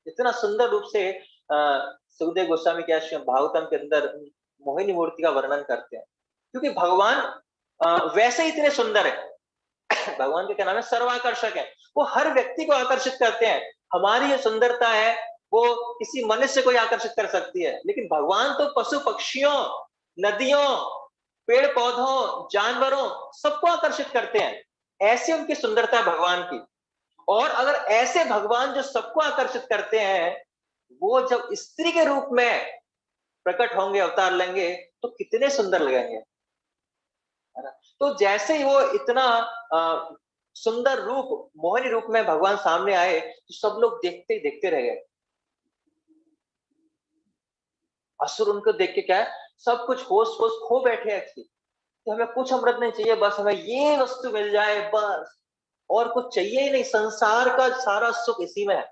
इतना सुंदर रूप से सुखदेव गोस्वामी क्या भागवतम के अंदर मोहिनी मूर्ति का वर्णन करते हैं। क्योंकि भगवान वैसे ही इतने सुंदर है। भगवान का क्या नाम है, सर्वाकर्षक है। वो हर व्यक्ति को आकर्षित करते हैं। हमारी जो सुंदरता है वो किसी मनुष्य को आकर्षित कर सकती है, लेकिन भगवान तो पशु पक्षियों, नदियों, पेड़ पौधों, जानवरों, सबको आकर्षित करते हैं। ऐसी उनकी सुंदरता है भगवान की। और अगर ऐसे भगवान जो सबको आकर्षित करते हैं, वो जब स्त्री के रूप में प्रकट होंगे, अवतार लेंगे, तो कितने सुंदर लगेंगे, है ना। तो जैसे ही वो इतना सुंदर रूप, मोहिनी रूप में भगवान सामने आए, तो सब लोग देखते ही देखते रह गए। असुर उनको देख के क्या है, सब कुछ होश होश खो बैठे एक्चुअली, कि हमें कुछ अमृत नहीं चाहिए, बस हमें ये वस्तु मिल जाए बस, और कुछ चाहिए ही नहीं, संसार का सारा सुख इसी में है,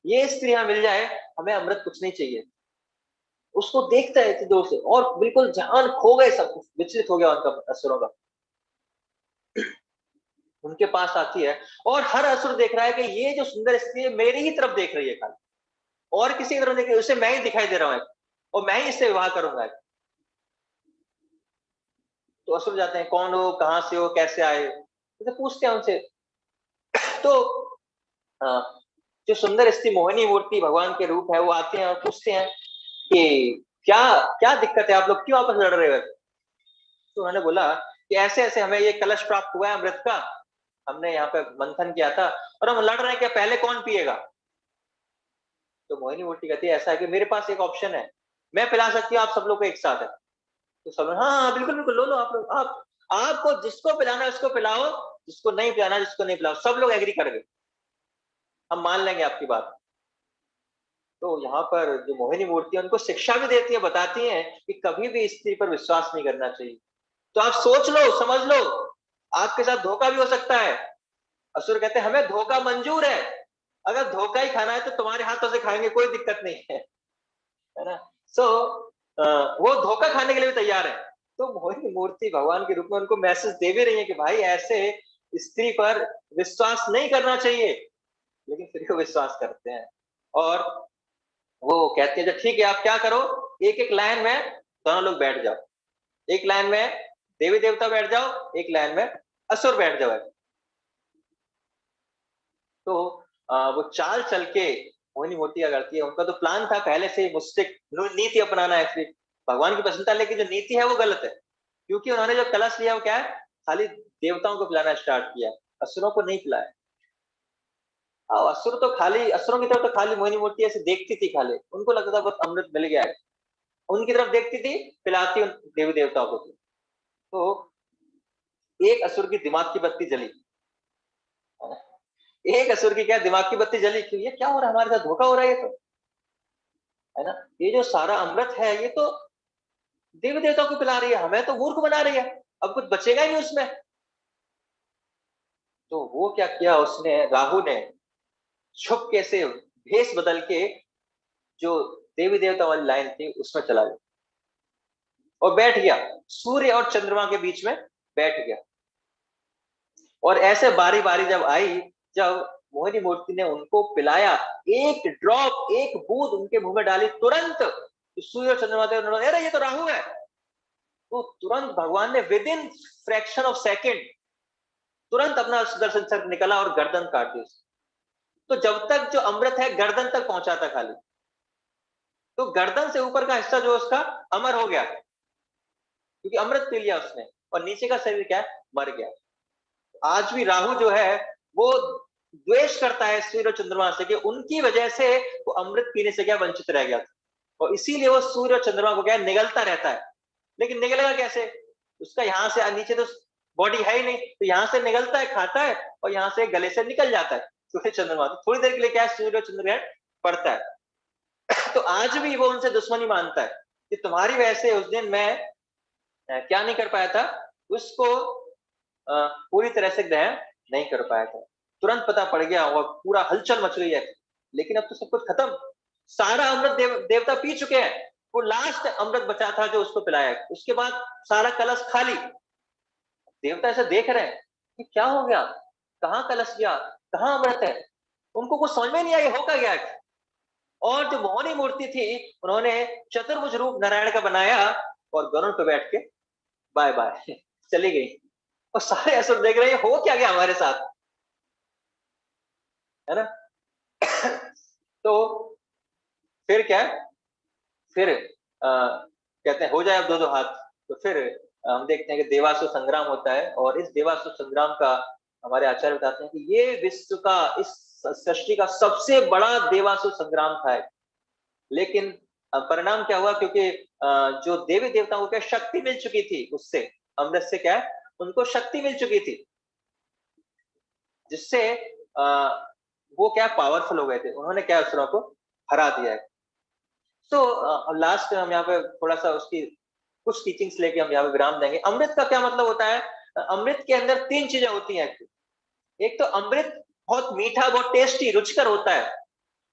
ये स्त्री हमें मिल जाए, हमें अमृत कुछ नहीं चाहिए। उसको देखता है इतनी दूर से, और बिल्कुल ध्यान खो गए, सब कुछ विचलित हो गया उनका, असुरों का। उनके पास आती है, और हर असुर देख रहा है कि ये जो सुंदर स्त्री है मेरी ही तरफ देख रही है खाली, और किसी की तरफ देख रही है, उसे मैं ही दिखाई दे रहा हूँ, और मैं ही इससे विवाह करूंगा। तो असुर जाते हैं, कौन हो, कहां से हो, कैसे आए, तो पूछते हैं उनसे। तो जो सुंदर स्त्री मोहिनी मूर्ति भगवान के रूप है, वो आते हैं और पूछते हैं कि क्या क्या दिक्कत है, आप लोग क्यों आपस लड़ रहे हो। तो उन्होंने बोला कि ऐसे ऐसे हमें ये कलश प्राप्त हुआ है अमृत का, हमने यहाँ पे मंथन किया था, और हम लड़ रहे हैं कि पहले कौन पिएगा। तो मोहिनी मूर्ति कहती है, ऐसा है कि मेरे पास एक ऑप्शन है, मैं पिला सकती हूँ आप सब लोग को एक साथ है। तो सब लोग, हाँ हाँ बिल्कुल बिल्कुल, लो लो आप लोग, आप आपको जिसको पिलाना है उसको पिलाओ, जिसको नहीं पिलाना जिसको नहीं पिलाओ। सब लोग एग्री कर गए, हम मान लेंगे आपकी बात। तो यहाँ पर जो मोहिनी मूर्ति है उनको शिक्षा भी देती है, बताती है कि कभी भी स्त्री पर विश्वास नहीं करना चाहिए। तो आप सोच लो, समझ लो, आपके साथ धोखा भी हो सकता है। असुर कहते हैं हमें धोखा मंजूर है, अगर धोखा ही खाना है तो तुम्हारे हाथों से खाएंगे, कोई दिक्कत नहीं है ना। सो वो धोखा खाने के लिए भी तैयार है। तो मोहिनी मूर्ति भगवान के रूप में उनको मैसेज दे भी रही है कि भाई ऐसे स्त्री पर विश्वास नहीं करना चाहिए, लेकिन फिर वो विश्वास करते हैं। और वो कहती है, ठीक है आप क्या करो, एक एक लाइन में दोनों लोग बैठ जाओ, एक लाइन में देवी देवता बैठ जाओ, एक लाइन में असुर बैठ जाओ। तो वो चाल चल के मोहिनी मूर्ति क्या करती है, उनका तो प्लान था पहले से मुस्टिक नीति अपनाना है एक्चुअली, भगवान की पसंद था, लेकिन जो नीति है वो गलत है, क्योंकि उन्होंने जो कलश लिया वो क्या है, खाली देवताओं को पिलाना स्टार्ट किया, असुरों को नहीं पिलाया। असुर तो खाली, असुरों की तरफ तो खाली मोहिनी मूर्ति ऐसे देखती थी, खाली उनको लगता था बस अमृत मिल गया है, उनकी तरफ देखती थी, पिलाती उन देवी देवताओं को थी। तो एक असुर की दिमाग की बत्ती जली, एक असुर की क्या दिमाग की बत्ती जली, क्यों, ये क्या हो रहा है, हमारे साथ धोखा हो रहा है ये तो, है ना, ये जो सारा अमृत है ये तो देवी देवताओं को पिला रही है, हमें तो मूर्ख बना रही है, अब कुछ बचेगा ही नहीं उसमें। तो वो क्या किया उसने, राहु ने छुप के से भेष बदल के जो देवी देवता वाली लाइन थी उसमें चला गया, और बैठ गया सूर्य और चंद्रमा के बीच में, बैठ गया। और ऐसे बारी बारी जब आई, जब मोहिनी मूर्ति ने उनको पिलाया, एक ड्रॉप, एक बूंद उनके मुंह में डाली, तुरंत सूर्य और चंद्रमा देव, अरे ये तो राहु है। तो तुरंत भगवान ने with in fraction of second तुरंत अपना सुदर्शन चक्र निकला और गर्दन काट दी। तो जब तक जो अमृत है गर्दन तक पहुंचा था खाली, तो गर्दन से ऊपर का हिस्सा जो उसका अमर हो गया, क्योंकि अमृत पी लिया उसने, और नीचे का शरीर क्या है, मर गया। आज भी राहु जो है वो द्वेष करता है सूर्य और चंद्रमा से, कि उनकी वजह से वो अमृत पीने से क्या वंचित रह गया था, और इसीलिए वो सूर्य और चंद्रमा को क्या निगलता रहता है। लेकिन निगलेगा कैसे, उसका यहाँ से नीचे तो बॉडी है ही नहीं, तो यहाँ से निगलता है, खाता है, और यहाँ से गले से निकल जाता है सूर्य चंद्रमा, तो थोड़ी देर के लिए क्या है, सूर्य और चंद्रग्रहण पड़ता है। तो आज भी वो उनसे दुश्मनी मानता है कि तुम्हारी वजह से उस दिन मैं क्या नहीं कर पाया था, उसको पूरी तरह से ग्रहण नहीं कर पाया था। तुरंत पता पड़ गया और पूरा हलचल मच गई है। लेकिन अब तो सब कुछ खत्म, सारा अमृत देवता पी चुके हैं, वो लास्ट अमृत बचा था जो उसको पिलाया, उसके बाद सारा कलश खाली। देवता ऐसे देख रहे हैं कि क्या हो गया, कहाँ कलश गया, कहाँ अमृत है, उनको कुछ समझ में नहीं आई हो क्या गया। और जो मोहनी मूर्ति थी, उन्होंने चतुर्भुज रूप नारायण का बनाया, और गरुड़ पे बैठ के बाय बाय चली गई। और सारे असुर देख रहे हैं हो क्या गया हमारे साथ, है ना। तो फिर क्या है, फिर कहते हैं हो जाए अब दो दो हाथ। तो फिर हम देखते हैं कि देवासुर संग्राम होता है, और इस देवासुर संग्राम का हमारे आचार्य बताते हैं कि ये विश्व का, इस सृष्टि का सबसे बड़ा देवासुर संग्राम था। लेकिन परिणाम क्या हुआ, क्योंकि जो देवी देवताओं को क्या शक्ति मिल चुकी थी, उससे अमृत से क्या है उनको शक्ति मिल चुकी थी, जिससे वो क्या पावरफुल हो गए थे, उन्होंने क्या असुरों को हरा दिया है। तो लास्ट हम यहाँ पे थोड़ा सा उसकी कुछ टीचिंग्स लेके हम यहाँ पे विराम देंगे। अमृत का क्या मतलब होता है? अमृत के अंदर 3 चीजें होती हैं। एक तो अमृत बहुत मीठा, बहुत टेस्टी, रुचिकर होता है,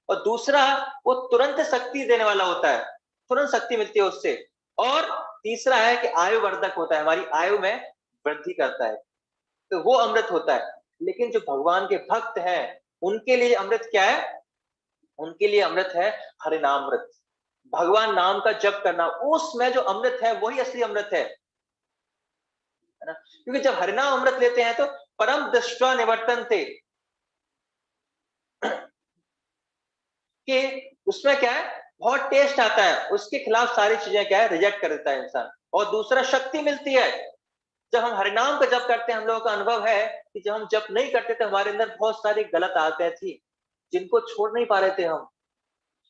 और दूसरा वो तुरंत शक्ति देने वाला होता है, तुरंत शक्ति मिलती है उससे। और तीसरा है कि आयु वर्धक होता है, हमारी आयु में वृद्धि करता है, तो वो अमृत होता है। लेकिन जो भगवान के भक्त हैं, उनके लिए अमृत क्या है? उनके लिए अमृत है हरिनामृत, भगवान नाम का जप करना। उसमें जो अमृत है वही असली अमृत है ना? क्योंकि जब हरिनाम अमृत लेते हैं तो परम दृष्टा निवर्तन्ते, कि उसमें क्या है, बहुत टेस्ट आता है, उसके खिलाफ सारी चीजें क्या है, रिजेक्ट कर देता है इंसान। और दूसरा, शक्ति मिलती है। जब हम हरिनाम का जप करते हैं, हम लोगों का अनुभव है कि जब हम जप नहीं करते थे, हमारे अंदर बहुत सारी गलत आदतें थी जिनको छोड़ नहीं पा रहे थे हम।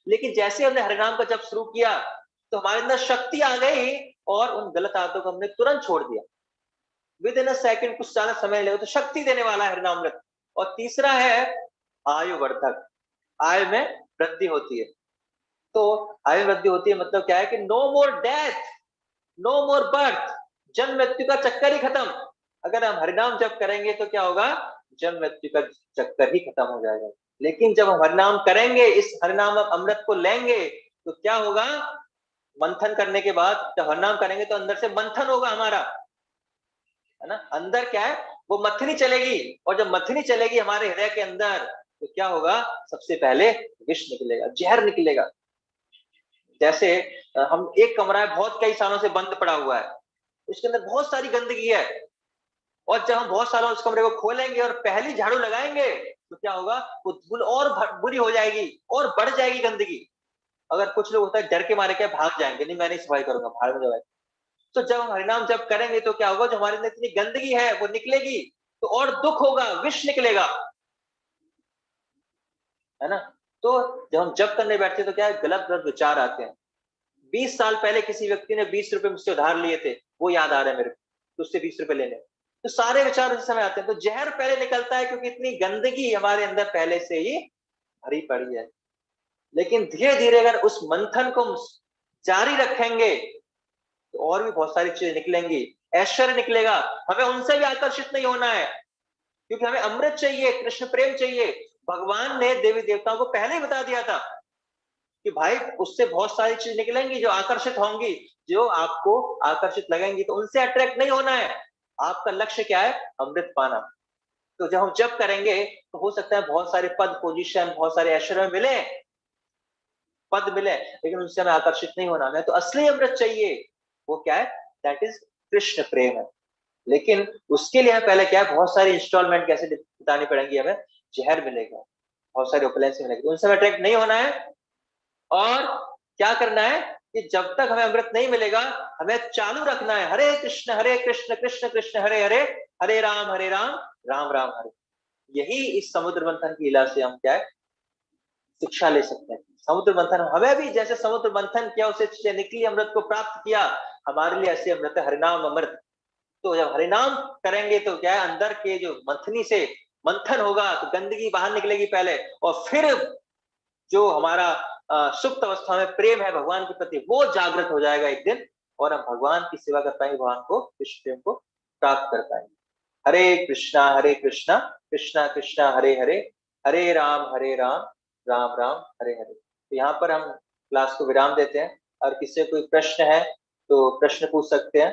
लेकिन जैसे हमने हरिनाम का जप शुरू किया, तो हमारे अंदर शक्ति आ गई, और उन गलत आदतों को हमने तुरंत छोड़ दिया। विद इन अ सेकंड, कुछ ज्यादा समय लगे, तो शक्ति देने वाला है हरिनामृत। और तीसरा है आयु वर्धक, आयु में वृद्धि होती है। तो आयु वृद्धि होती है मतलब क्या है कि नो मोर डेथ, नो मोर बर्थ, जन्म मृत्यु का चक्कर ही खत्म। अगर हम हरिनाम जप करेंगे तो क्या होगा? जन्म मृत्यु का चक्कर ही खत्म हो जाएगा। लेकिन जब हम हरिनाम करेंगे, इस हरिनाम अमृत को लेंगे, तो क्या होगा? मंथन करने के बाद जब हरिनाम करेंगे तो अंदर से मंथन होगा हमारा, है ना? अंदर क्या है, वो मथनी चलेगी, और जब मथनी चलेगी हमारे हृदय के अंदर, तो क्या होगा? सबसे पहले विष निकलेगा, जहर निकलेगा। जैसे हम एक कमरा है, बहुत कई सालों से बंद पड़ा हुआ है, उसके अंदर बहुत सारी गंदगी है, और जब हम बहुत सालों उस कमरे को खोलेंगे और पहली झाड़ू लगाएंगे, तो क्या होगा? वो धूल और बुरी हो जाएगी, और बढ़ जाएगी गंदगी। अगर कुछ लोग होता है डर के मारे क्या भाग जाएंगे, नहीं मैं नहीं सफाई करूंगा, भाड़ में जाए। तो जब हम हरिनाम जब करेंगे तो क्या होगा? जो हमारे अंदर इतनी गंदगी है वो निकलेगी, तो और दुख होगा, विष निकलेगा, है ना? तो जब हम जब करने बैठते हैं तो क्या है, गलत गलत विचार आते हैं। 20 साल पहले किसी व्यक्ति ने 20 रुपए मुझसे उधार लिए थे, वो याद आ रहे हैं मेरे को, तो उससे 20 रुपए लेने। तो सारे विचार उसी समय आते हैं। तो जहर पहले निकलता है, क्योंकि इतनी गंदगी हमारे अंदर पहले से ही भरी पड़ी है। लेकिन धीरे धीरे अगर उस मंथन को जारी रखेंगे, तो और भी बहुत सारी चीजें निकलेंगी, ऐश्वर्य निकलेगा। हमें उनसे भी आकर्षित नहीं होना है, क्योंकि हमें अमृत चाहिए, कृष्ण प्रेम चाहिए। भगवान ने देवी देवताओं को पहले ही बता दिया था कि भाई उससे बहुत सारी चीज निकलेंगी जो आकर्षित होंगी, जो आपको आकर्षित लगेंगी, तो उनसे अट्रैक्ट नहीं होना है। आपका लक्ष्य क्या है? अमृत पाना। तो जब हम जब करेंगे तो हो सकता है बहुत सारे पद, पोजीशन, बहुत सारे ऐश्वर्य मिले, पद मिले, लेकिन उनसे हमें आकर्षित नहीं होना। हमें तो असली अमृत चाहिए। वो क्या है? दैट इज कृष्ण प्रेम है। लेकिन उसके लिए हमें पहले क्या है, बहुत सारी इंस्टॉलमेंट कैसे बितानी पड़ेंगी हमें। जहर मिलेगा, बहुत सारे उपलैंस मिलेंगे, तो उनसे अट्रैक्ट नहीं होना है। और क्या करना है कि जब तक हमें अमृत नहीं मिलेगा, हमें चालू रखना है हरे कृष्ण कृष्ण कृष्ण हरे हरे, हरे राम राम राम हरे। यही इस समुद्र मंथन की लीला से हम क्या है, शिक्षा ले सकते हैं। समुद्र मंथन हमें भी जैसे समुद्र मंथन किया, उसे चीजें निकली, अमृत को प्राप्त किया, हमारे लिए ऐसे अमृत है, हरिनाम अमृत। तो जब हरिनाम करेंगे तो क्या है, अंदर के जो मंथनी से मंथन होगा, तो गंदगी बाहर निकलेगी पहले, और फिर जो हमारा सुप्त अवस्था में प्रेम है भगवान के प्रति, वो जागृत हो जाएगा एक दिन, और हम भगवान की सेवा कर पाएंगे, भगवान को, कृष्ण प्रेम को प्राप्त कर पाएंगे। हरे कृष्णा कृष्णा कृष्णा हरे हरे, हरे राम राम राम हरे हरे। तो यहाँ पर हम क्लास को विराम देते हैं, और किसी कोई प्रश्न है तो प्रश्न पूछ सकते हैं।